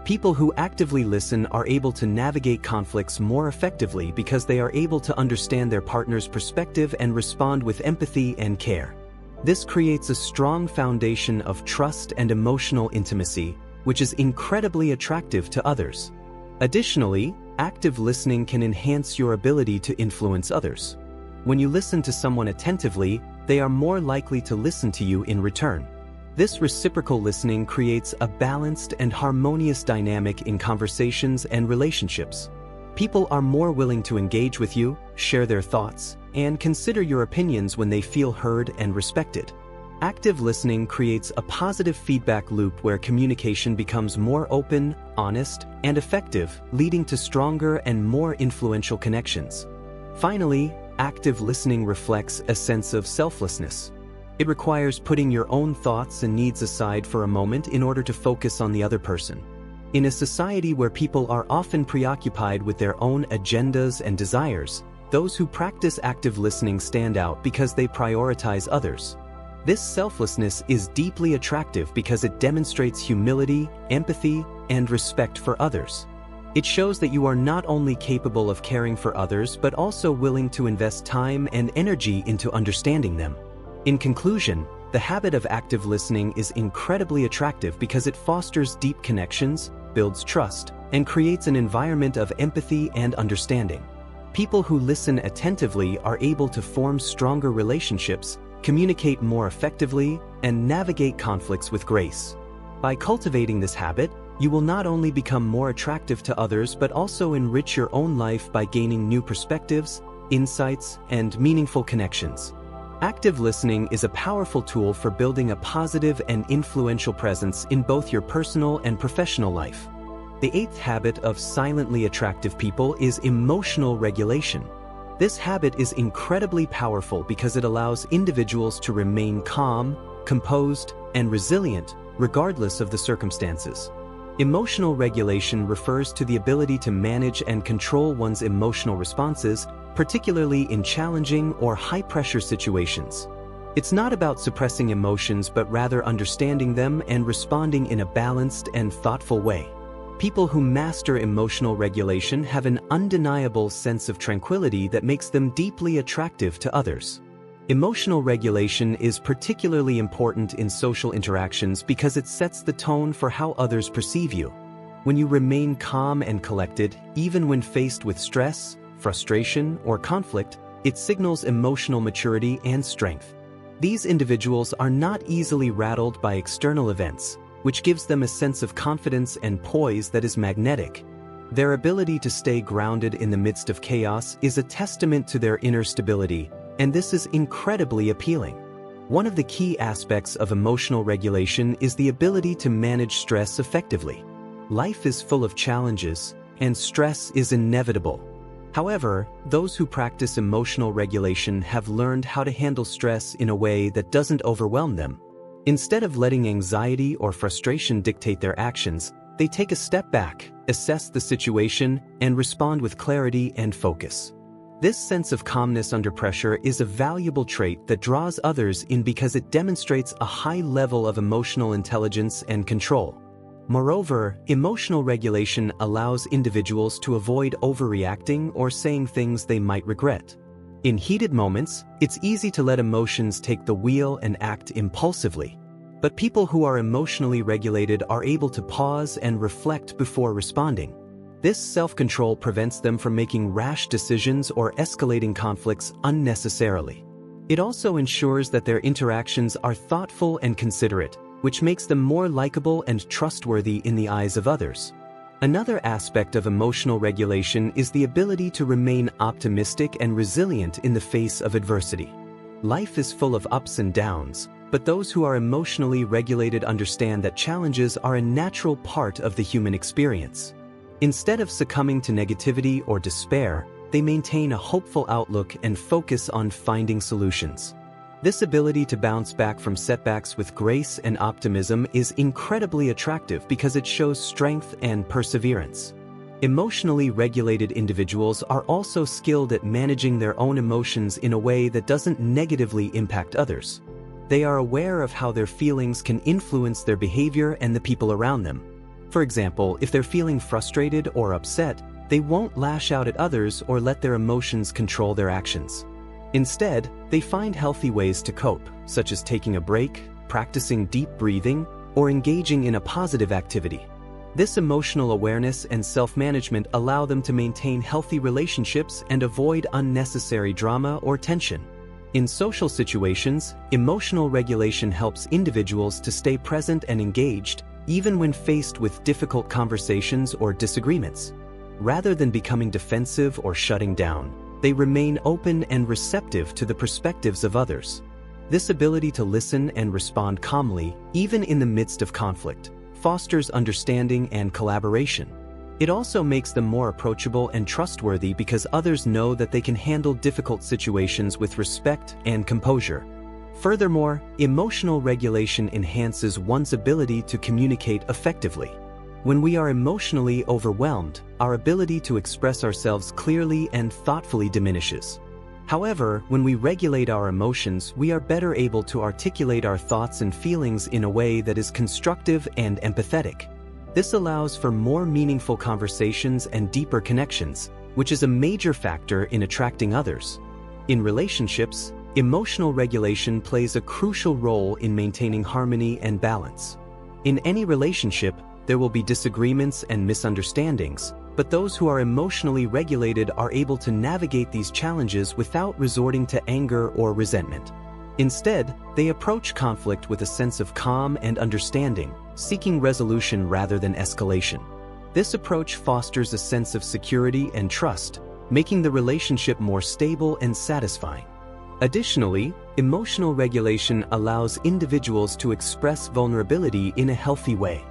People who actively listen are able to navigate conflicts more effectively because they are able to understand their partner's perspective and respond with empathy and care. This creates a strong foundation of trust and emotional intimacy, which is incredibly attractive to others. Additionally, active listening can enhance your ability to influence others. When you listen to someone attentively, they are more likely to listen to you in return. This reciprocal listening creates a balanced and harmonious dynamic in conversations and relationships. People are more willing to engage with you, share their thoughts, and consider your opinions when they feel heard and respected. Active listening creates a positive feedback loop where communication becomes more open, honest, and effective, leading to stronger and more influential connections. Finally, active listening reflects a sense of selflessness. It requires putting your own thoughts and needs aside for a moment in order to focus on the other person. In a society where people are often preoccupied with their own agendas and desires, those who practice active listening stand out because they prioritize others. This selflessness is deeply attractive because it demonstrates humility, empathy, and respect for others. It shows that you are not only capable of caring for others but also willing to invest time and energy into understanding them. In conclusion, the habit of active listening is incredibly attractive because it fosters deep connections, builds trust, and creates an environment of empathy and understanding. People who listen attentively are able to form stronger relationships, communicate more effectively, and navigate conflicts with grace. By cultivating this habit, you will not only become more attractive to others but also enrich your own life by gaining new perspectives, insights, and meaningful connections. Active listening is a powerful tool for building a positive and influential presence in both your personal and professional life. The eighth habit of silently attractive people is emotional regulation. This habit is incredibly powerful because it allows individuals to remain calm, composed, and resilient, regardless of the circumstances. Emotional regulation refers to the ability to manage and control one's emotional responses, particularly in challenging or high-pressure situations. It's not about suppressing emotions but rather understanding them and responding in a balanced and thoughtful way. People who master emotional regulation have an undeniable sense of tranquility that makes them deeply attractive to others. Emotional regulation is particularly important in social interactions because it sets the tone for how others perceive you. When you remain calm and collected, even when faced with stress, frustration, or conflict, it signals emotional maturity and strength. These individuals are not easily rattled by external events, which gives them a sense of confidence and poise that is magnetic. Their ability to stay grounded in the midst of chaos is a testament to their inner stability, and this is incredibly appealing. One of the key aspects of emotional regulation is the ability to manage stress effectively. Life is full of challenges, and stress is inevitable. However, those who practice emotional regulation have learned how to handle stress in a way that doesn't overwhelm them. Instead of letting anxiety or frustration dictate their actions, they take a step back, assess the situation, and respond with clarity and focus. This sense of calmness under pressure is a valuable trait that draws others in because it demonstrates a high level of emotional intelligence and control. Moreover, emotional regulation allows individuals to avoid overreacting or saying things they might regret. In heated moments, it's easy to let emotions take the wheel and act impulsively. But people who are emotionally regulated are able to pause and reflect before responding. This self-control prevents them from making rash decisions or escalating conflicts unnecessarily. It also ensures that their interactions are thoughtful and considerate, which makes them more likable and trustworthy in the eyes of others. Another aspect of emotional regulation is the ability to remain optimistic and resilient in the face of adversity. Life is full of ups and downs, but those who are emotionally regulated understand that challenges are a natural part of the human experience. Instead of succumbing to negativity or despair, they maintain a hopeful outlook and focus on finding solutions. This ability to bounce back from setbacks with grace and optimism is incredibly attractive because it shows strength and perseverance. Emotionally regulated individuals are also skilled at managing their own emotions in a way that doesn't negatively impact others. They are aware of how their feelings can influence their behavior and the people around them. For example, if they're feeling frustrated or upset, they won't lash out at others or let their emotions control their actions. Instead, they find healthy ways to cope, such as taking a break, practicing deep breathing, or engaging in a positive activity. This emotional awareness and self-management allow them to maintain healthy relationships and avoid unnecessary drama or tension. In social situations, emotional regulation helps individuals to stay present and engaged, even when faced with difficult conversations or disagreements. Rather than becoming defensive or shutting down, they remain open and receptive to the perspectives of others. This ability to listen and respond calmly, even in the midst of conflict, fosters understanding and collaboration. It also makes them more approachable and trustworthy because others know that they can handle difficult situations with respect and composure. Furthermore, emotional regulation enhances one's ability to communicate effectively. When we are emotionally overwhelmed, our ability to express ourselves clearly and thoughtfully diminishes. However, when we regulate our emotions, we are better able to articulate our thoughts and feelings in a way that is constructive and empathetic. This allows for more meaningful conversations and deeper connections, which is a major factor in attracting others. In relationships, emotional regulation plays a crucial role in maintaining harmony and balance. In any relationship, there will be disagreements and misunderstandings, but those who are emotionally regulated are able to navigate these challenges without resorting to anger or resentment. Instead, they approach conflict with a sense of calm and understanding, seeking resolution rather than escalation. This approach fosters a sense of security and trust, making the relationship more stable and satisfying. Additionally, emotional regulation allows individuals to express vulnerability in a healthy way.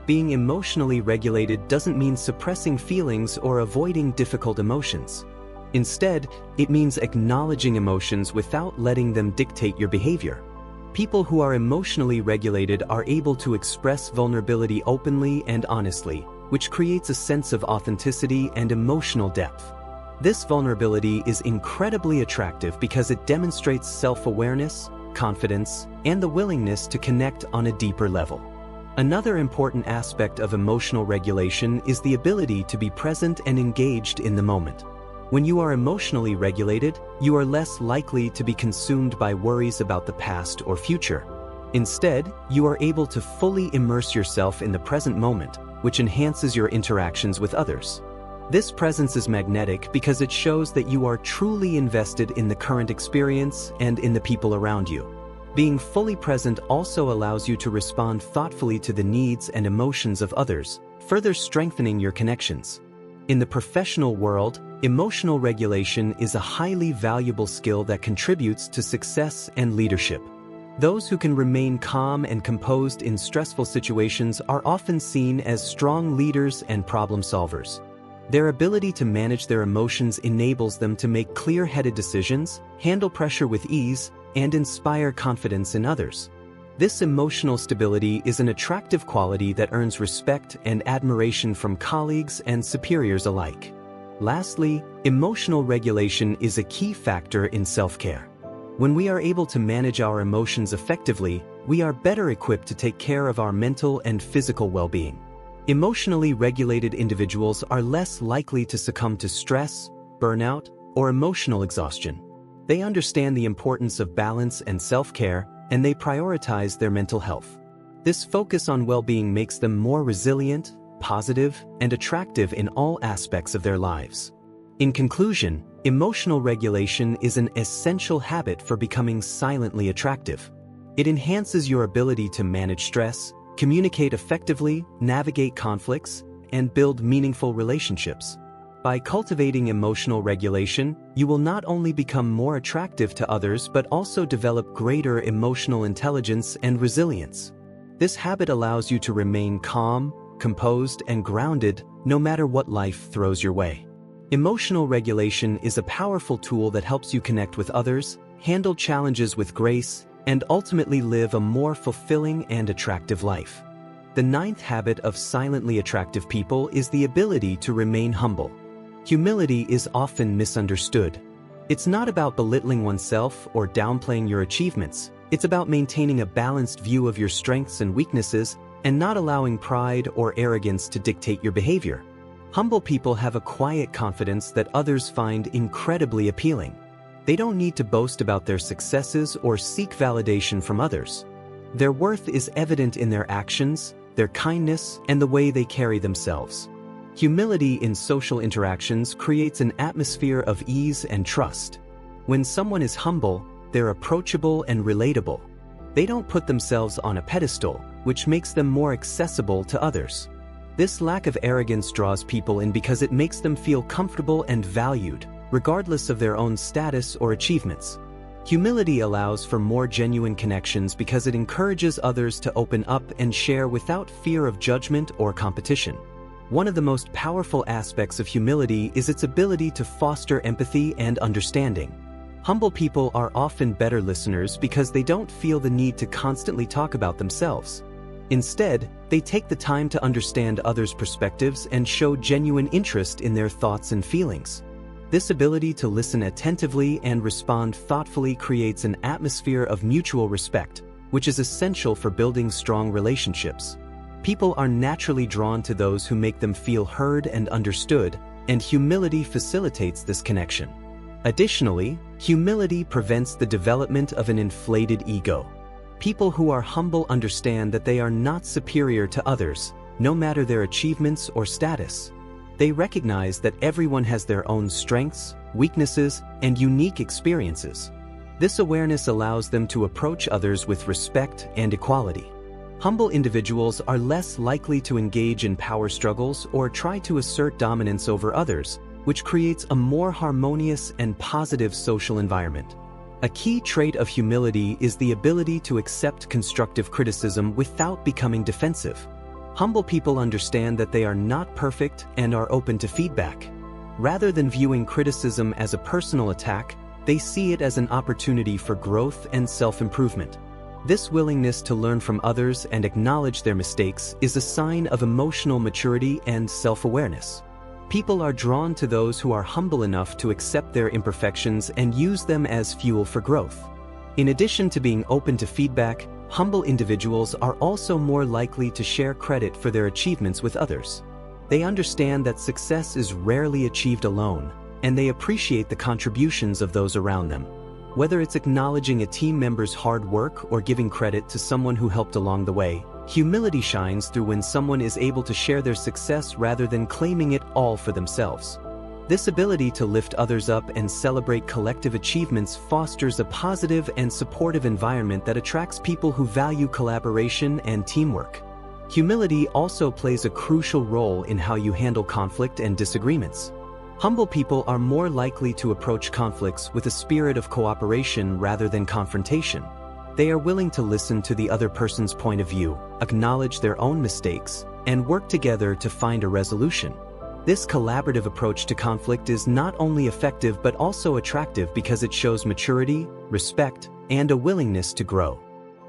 Being emotionally regulated doesn't mean suppressing feelings or avoiding difficult emotions. Instead, it means acknowledging emotions without letting them dictate your behavior. People who are emotionally regulated are able to express vulnerability openly and honestly, which creates a sense of authenticity and emotional depth. This vulnerability is incredibly attractive because it demonstrates self-awareness, confidence, and the willingness to connect on a deeper level. Another important aspect of emotional regulation is the ability to be present and engaged in the moment. When you are emotionally regulated, you are less likely to be consumed by worries about the past or future. Instead, you are able to fully immerse yourself in the present moment, which enhances your interactions with others. This presence is magnetic because it shows that you are truly invested in the current experience and in the people around you. Being fully present also allows you to respond thoughtfully to the needs and emotions of others, further strengthening your connections. In the professional world, emotional regulation is a highly valuable skill that contributes to success and leadership. Those who can remain calm and composed in stressful situations are often seen as strong leaders and problem solvers. Their ability to manage their emotions enables them to make clear-headed decisions, handle pressure with ease, and inspire confidence in others. This emotional stability is an attractive quality that earns respect and admiration from colleagues and superiors alike. Lastly, emotional regulation is a key factor in self-care. When we are able to manage our emotions effectively, we are better equipped to take care of our mental and physical well-being. Emotionally regulated individuals are less likely to succumb to stress, burnout, or emotional exhaustion. They understand the importance of balance and self-care, and they prioritize their mental health. This focus on well-being makes them more resilient, positive, and attractive in all aspects of their lives. In conclusion, emotional regulation is an essential habit for becoming silently attractive. It enhances your ability to manage stress, communicate effectively, navigate conflicts, and build meaningful relationships. By cultivating emotional regulation, you will not only become more attractive to others but also develop greater emotional intelligence and resilience. This habit allows you to remain calm, composed, and grounded no matter what life throws your way. Emotional regulation is a powerful tool that helps you connect with others, handle challenges with grace, and ultimately live a more fulfilling and attractive life. The ninth habit of silently attractive people is the ability to remain humble. Humility is often misunderstood. It's not about belittling oneself or downplaying your achievements. It's about maintaining a balanced view of your strengths and weaknesses and not allowing pride or arrogance to dictate your behavior. Humble people have a quiet confidence that others find incredibly appealing. They don't need to boast about their successes or seek validation from others. Their worth is evident in their actions, their kindness, and the way they carry themselves. Humility in social interactions creates an atmosphere of ease and trust. When someone is humble, they're approachable and relatable. They don't put themselves on a pedestal, which makes them more accessible to others. This lack of arrogance draws people in because it makes them feel comfortable and valued, regardless of their own status or achievements. Humility allows for more genuine connections because it encourages others to open up and share without fear of judgment or competition. One of the most powerful aspects of humility is its ability to foster empathy and understanding. Humble people are often better listeners because they don't feel the need to constantly talk about themselves. Instead, they take the time to understand others' perspectives and show genuine interest in their thoughts and feelings. This ability to listen attentively and respond thoughtfully creates an atmosphere of mutual respect, which is essential for building strong relationships. People are naturally drawn to those who make them feel heard and understood, and humility facilitates this connection. Additionally, humility prevents the development of an inflated ego. People who are humble understand that they are not superior to others, no matter their achievements or status. They recognize that everyone has their own strengths, weaknesses, and unique experiences. This awareness allows them to approach others with respect and equality. Humble individuals are less likely to engage in power struggles or try to assert dominance over others, which creates a more harmonious and positive social environment. A key trait of humility is the ability to accept constructive criticism without becoming defensive. Humble people understand that they are not perfect and are open to feedback. Rather than viewing criticism as a personal attack, they see it as an opportunity for growth and self-improvement. This willingness to learn from others and acknowledge their mistakes is a sign of emotional maturity and self-awareness. People are drawn to those who are humble enough to accept their imperfections and use them as fuel for growth. In addition to being open to feedback, humble individuals are also more likely to share credit for their achievements with others. They understand that success is rarely achieved alone, and they appreciate the contributions of those around them. Whether it's acknowledging a team member's hard work or giving credit to someone who helped along the way, humility shines through when someone is able to share their success rather than claiming it all for themselves. This ability to lift others up and celebrate collective achievements fosters a positive and supportive environment that attracts people who value collaboration and teamwork. Humility also plays a crucial role in how you handle conflict and disagreements. Humble people are more likely to approach conflicts with a spirit of cooperation rather than confrontation. They are willing to listen to the other person's point of view, acknowledge their own mistakes, and work together to find a resolution. This collaborative approach to conflict is not only effective but also attractive because it shows maturity, respect, and a willingness to grow.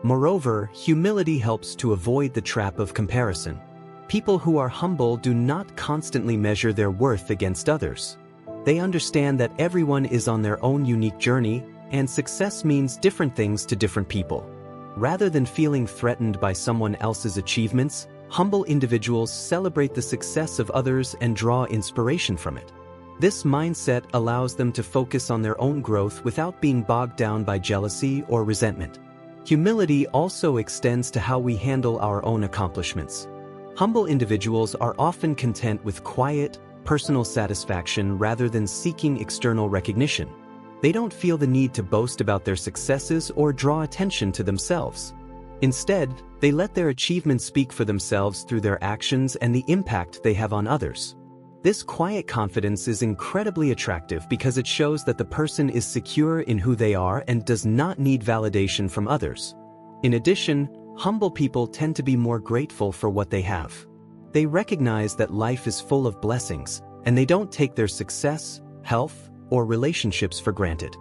Moreover, humility helps to avoid the trap of comparison. People who are humble do not constantly measure their worth against others. They understand that everyone is on their own unique journey, and success means different things to different people. Rather than feeling threatened by someone else's achievements, humble individuals celebrate the success of others and draw inspiration from it. This mindset allows them to focus on their own growth without being bogged down by jealousy or resentment. Humility also extends to how we handle our own accomplishments. Humble individuals are often content with quiet, personal satisfaction rather than seeking external recognition. They don't feel the need to boast about their successes or draw attention to themselves. Instead, they let their achievements speak for themselves through their actions and the impact they have on others. This quiet confidence is incredibly attractive because it shows that the person is secure in who they are and does not need validation from others. In addition, humble people tend to be more grateful for what they have. They recognize that life is full of blessings, and they don't take their success, health, or relationships for granted.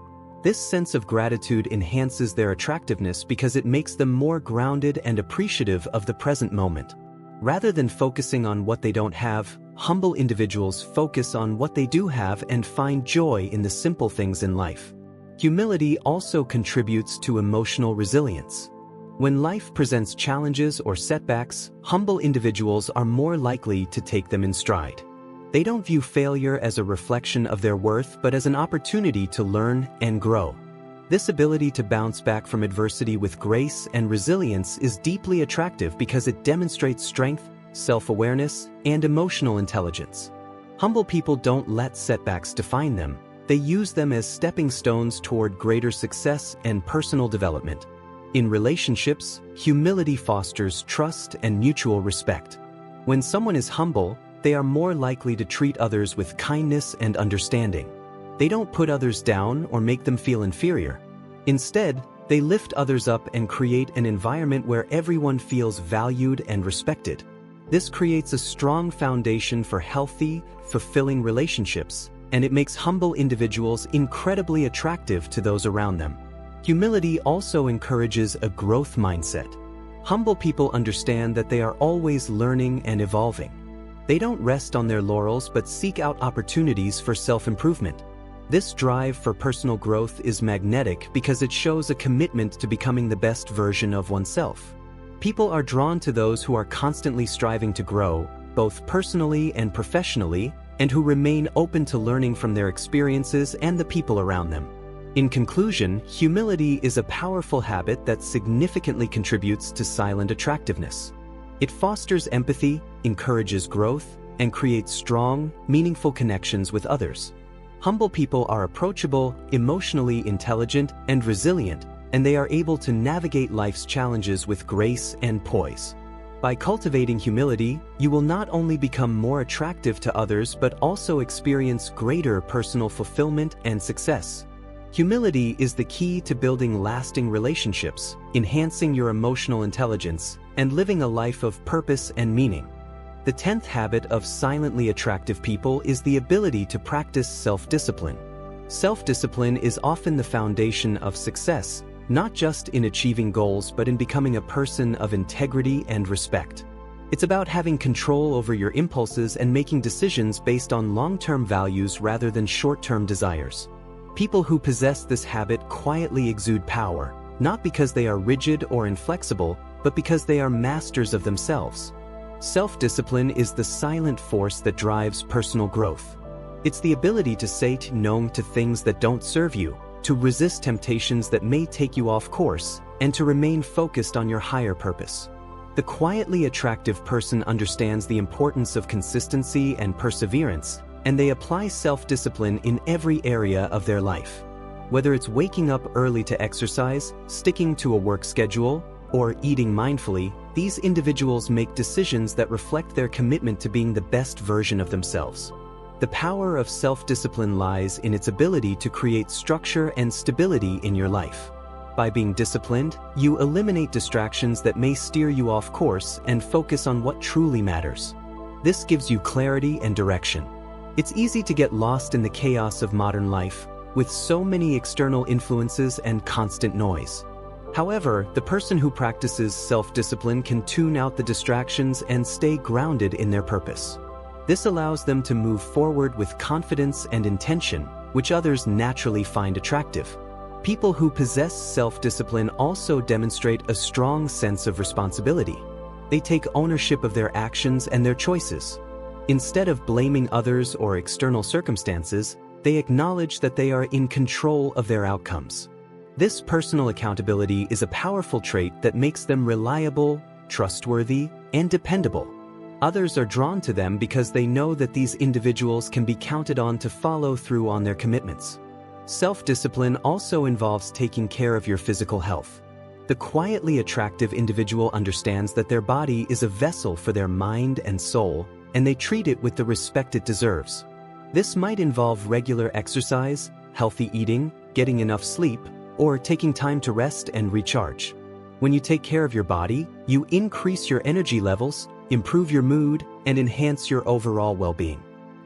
This sense of gratitude enhances their attractiveness because it makes them more grounded and appreciative of the present moment. Rather than focusing on what they don't have, humble individuals focus on what they do have and find joy in the simple things in life. Humility also contributes to emotional resilience. When life presents challenges or setbacks, humble individuals are more likely to take them in stride. They don't view failure as a reflection of their worth but as an opportunity to learn and grow. This ability to bounce back from adversity with grace and resilience is deeply attractive because it demonstrates strength, self-awareness, and emotional intelligence. Humble people don't let setbacks define them. They use them as stepping stones toward greater success and personal development. In relationships, humility fosters trust and mutual respect. When someone is humble, they are more likely to treat others with kindness and understanding. They don't put others down or make them feel inferior. Instead, they lift others up and create an environment where everyone feels valued and respected. This creates a strong foundation for healthy, fulfilling relationships, and it makes humble individuals incredibly attractive to those around them. Humility also encourages a growth mindset. Humble people understand that they are always learning and evolving. They don't rest on their laurels but seek out opportunities for self-improvement. This drive for personal growth is magnetic because it shows a commitment to becoming the best version of oneself. People are drawn to those who are constantly striving to grow, both personally and professionally, and who remain open to learning from their experiences and the people around them. In conclusion, humility is a powerful habit that significantly contributes to silent attractiveness. It fosters empathy, encourages growth, and creates strong, meaningful connections with others. Humble people are approachable, emotionally intelligent, and resilient, and they are able to navigate life's challenges with grace and poise. By cultivating humility, you will not only become more attractive to others but also experience greater personal fulfillment and success. Humility is the key to building lasting relationships, enhancing your emotional intelligence, and living a life of purpose and meaning. The 10th habit of silently attractive people is the ability to practice self-discipline. Self-discipline is often the foundation of success, not just in achieving goals but in becoming a person of integrity and respect. It's about having control over your impulses and making decisions based on long-term values rather than short-term desires. People who possess this habit quietly exude power, not because they are rigid or inflexible, but because they are masters of themselves. Self-discipline is the silent force that drives personal growth. It's the ability to say no to things that don't serve you, to resist temptations that may take you off course, and to remain focused on your higher purpose. The quietly attractive person understands the importance of consistency and perseverance, and they apply self-discipline in every area of their life. Whether it's waking up early to exercise, sticking to a work schedule, or eating mindfully, these individuals make decisions that reflect their commitment to being the best version of themselves. The power of self-discipline lies in its ability to create structure and stability in your life. By being disciplined, you eliminate distractions that may steer you off course and focus on what truly matters. This gives you clarity and direction. It's easy to get lost in the chaos of modern life, with so many external influences and constant noise. However, the person who practices self-discipline can tune out the distractions and stay grounded in their purpose. This allows them to move forward with confidence and intention, which others naturally find attractive. People who possess self-discipline also demonstrate a strong sense of responsibility. They take ownership of their actions and their choices. Instead of blaming others or external circumstances, they acknowledge that they are in control of their outcomes. This personal accountability is a powerful trait that makes them reliable, trustworthy, and dependable. Others are drawn to them because they know that these individuals can be counted on to follow through on their commitments. Self-discipline also involves taking care of your physical health. The quietly attractive individual understands that their body is a vessel for their mind and soul, and they treat it with the respect it deserves. This might involve regular exercise, healthy eating, getting enough sleep, or taking time to rest and recharge. When you take care of your body, you increase your energy levels, improve your mood, and enhance your overall well-being.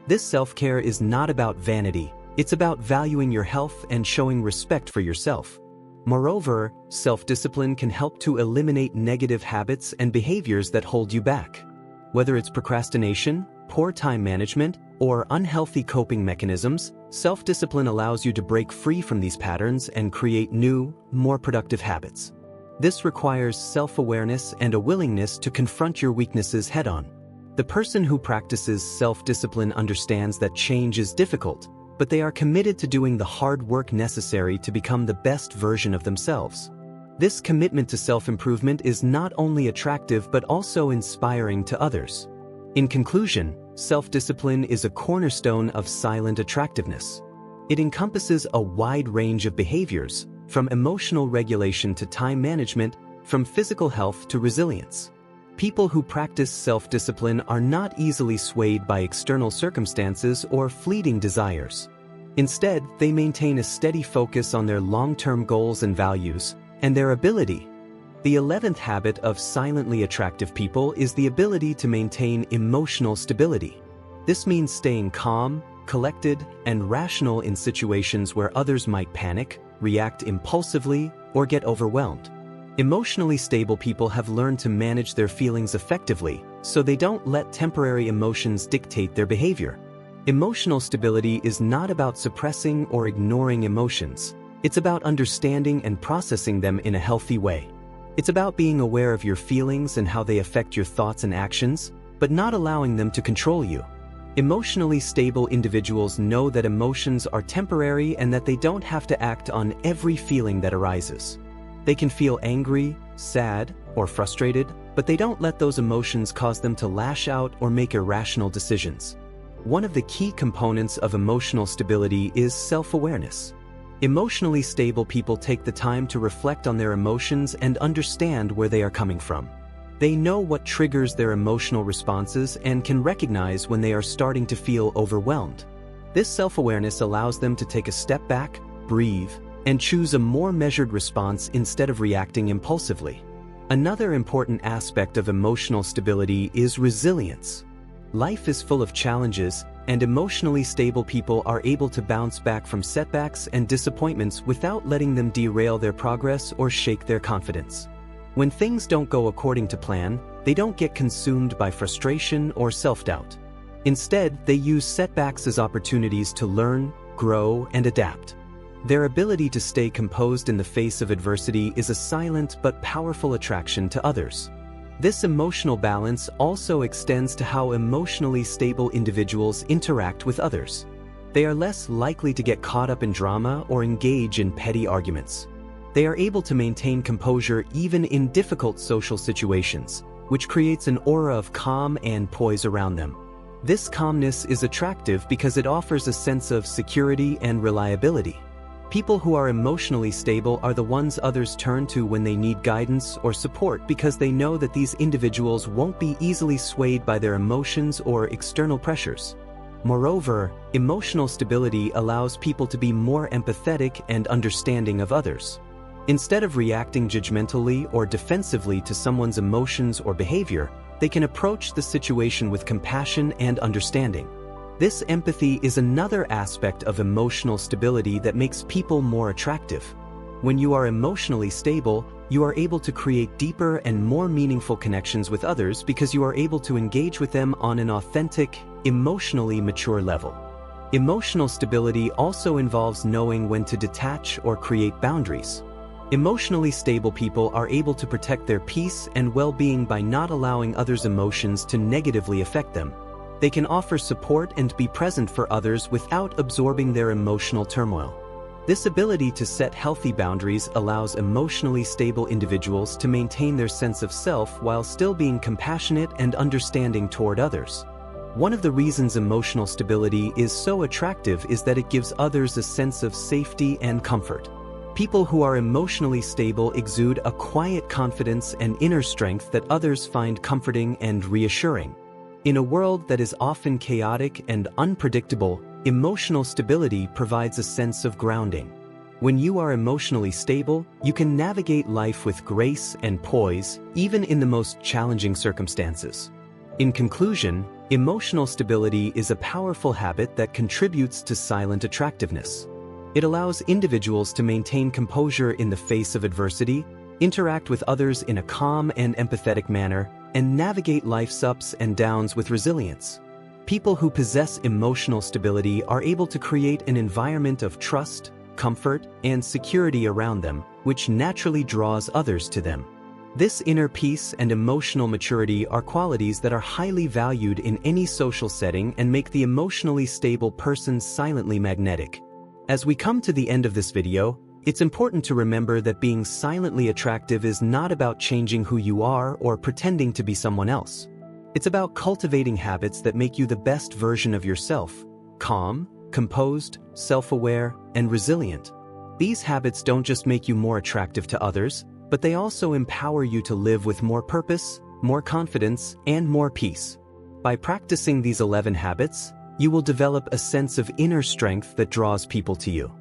This self-care is not about vanity, it's about valuing your health and showing respect for yourself. Moreover, self-discipline can help to eliminate negative habits and behaviors that hold you back. Whether it's procrastination, poor time management, or unhealthy coping mechanisms, self-discipline allows you to break free from these patterns and create new, more productive habits. This requires self-awareness and a willingness to confront your weaknesses head-on. The person who practices self-discipline understands that change is difficult, but they are committed to doing the hard work necessary to become the best version of themselves. This commitment to self-improvement is not only attractive but also inspiring to others. In conclusion, self-discipline is a cornerstone of silent attractiveness. It encompasses a wide range of behaviors, from emotional regulation to time management, from physical health to resilience. People who practice self-discipline are not easily swayed by external circumstances or fleeting desires. Instead, they maintain a steady focus on their long-term goals and values, and their ability. The 11th habit of silently attractive people is the ability to maintain emotional stability. This means staying calm, collected, and rational in situations where others might panic, react impulsively, or get overwhelmed. Emotionally stable people have learned to manage their feelings effectively, so they don't let temporary emotions dictate their behavior. Emotional stability is not about suppressing or ignoring emotions. It's about understanding and processing them in a healthy way. It's about being aware of your feelings and how they affect your thoughts and actions, but not allowing them to control you. Emotionally stable individuals know that emotions are temporary and that they don't have to act on every feeling that arises. They can feel angry, sad, or frustrated, but they don't let those emotions cause them to lash out or make irrational decisions. One of the key components of emotional stability is self-awareness. Emotionally stable people take the time to reflect on their emotions and understand where they are coming from. They know what triggers their emotional responses and can recognize when they are starting to feel overwhelmed. This self-awareness allows them to take a step back, breathe, and choose a more measured response instead of reacting impulsively. Another important aspect of emotional stability is resilience. Life is full of challenges, and emotionally stable people are able to bounce back from setbacks and disappointments without letting them derail their progress or shake their confidence. When things don't go according to plan, they don't get consumed by frustration or self-doubt. Instead, they use setbacks as opportunities to learn, grow, and adapt. Their ability to stay composed in the face of adversity is a silent but powerful attraction to others. This emotional balance also extends to how emotionally stable individuals interact with others. They are less likely to get caught up in drama or engage in petty arguments. They are able to maintain composure even in difficult social situations, which creates an aura of calm and poise around them. This calmness is attractive because it offers a sense of security and reliability. People who are emotionally stable are the ones others turn to when they need guidance or support because they know that these individuals won't be easily swayed by their emotions or external pressures. Moreover, emotional stability allows people to be more empathetic and understanding of others. Instead of reacting judgmentally or defensively to someone's emotions or behavior, they can approach the situation with compassion and understanding. This empathy is another aspect of emotional stability that makes people more attractive. When you are emotionally stable, you are able to create deeper and more meaningful connections with others because you are able to engage with them on an authentic, emotionally mature level. Emotional stability also involves knowing when to detach or create boundaries. Emotionally stable people are able to protect their peace and well-being by not allowing others' emotions to negatively affect them. They can offer support and be present for others without absorbing their emotional turmoil. This ability to set healthy boundaries allows emotionally stable individuals to maintain their sense of self while still being compassionate and understanding toward others. One of the reasons emotional stability is so attractive is that it gives others a sense of safety and comfort. People who are emotionally stable exude a quiet confidence and inner strength that others find comforting and reassuring. In a world that is often chaotic and unpredictable, emotional stability provides a sense of grounding. When you are emotionally stable, you can navigate life with grace and poise, even in the most challenging circumstances. In conclusion, emotional stability is a powerful habit that contributes to silent attractiveness. It allows individuals to maintain composure in the face of adversity, interact with others in a calm and empathetic manner, and navigate life's ups and downs with resilience. People who possess emotional stability are able to create an environment of trust, comfort, and security around them, which naturally draws others to them. This inner peace and emotional maturity are qualities that are highly valued in any social setting and make the emotionally stable person silently magnetic. As we come to the end of this video, it's important to remember that being silently attractive is not about changing who you are or pretending to be someone else. It's about cultivating habits that make you the best version of yourself: calm, composed, self-aware, and resilient. These habits don't just make you more attractive to others, but they also empower you to live with more purpose, more confidence, and more peace. By practicing these 11 habits, you will develop a sense of inner strength that draws people to you.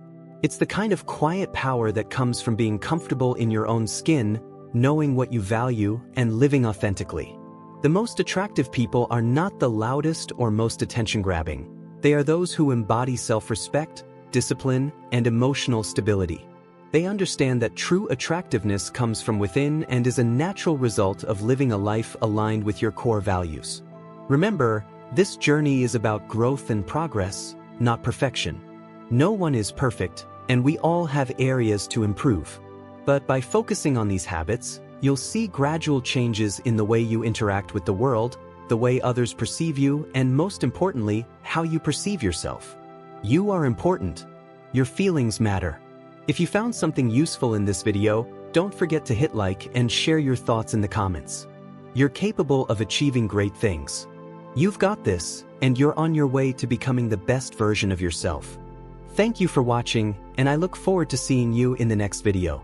It's the kind of quiet power that comes from being comfortable in your own skin, knowing what you value, and living authentically. The most attractive people are not the loudest or most attention-grabbing. They are those who embody self-respect, discipline, and emotional stability. They understand that true attractiveness comes from within and is a natural result of living a life aligned with your core values. Remember, this journey is about growth and progress, not perfection. No one is perfect, and we all have areas to improve. But by focusing on these habits, you'll see gradual changes in the way you interact with the world, the way others perceive you, and most importantly, how you perceive yourself. You are important. Your feelings matter. If you found something useful in this video, don't forget to hit like and share your thoughts in the comments. You're capable of achieving great things. You've got this, and you're on your way to becoming the best version of yourself. Thank you for watching, and I look forward to seeing you in the next video.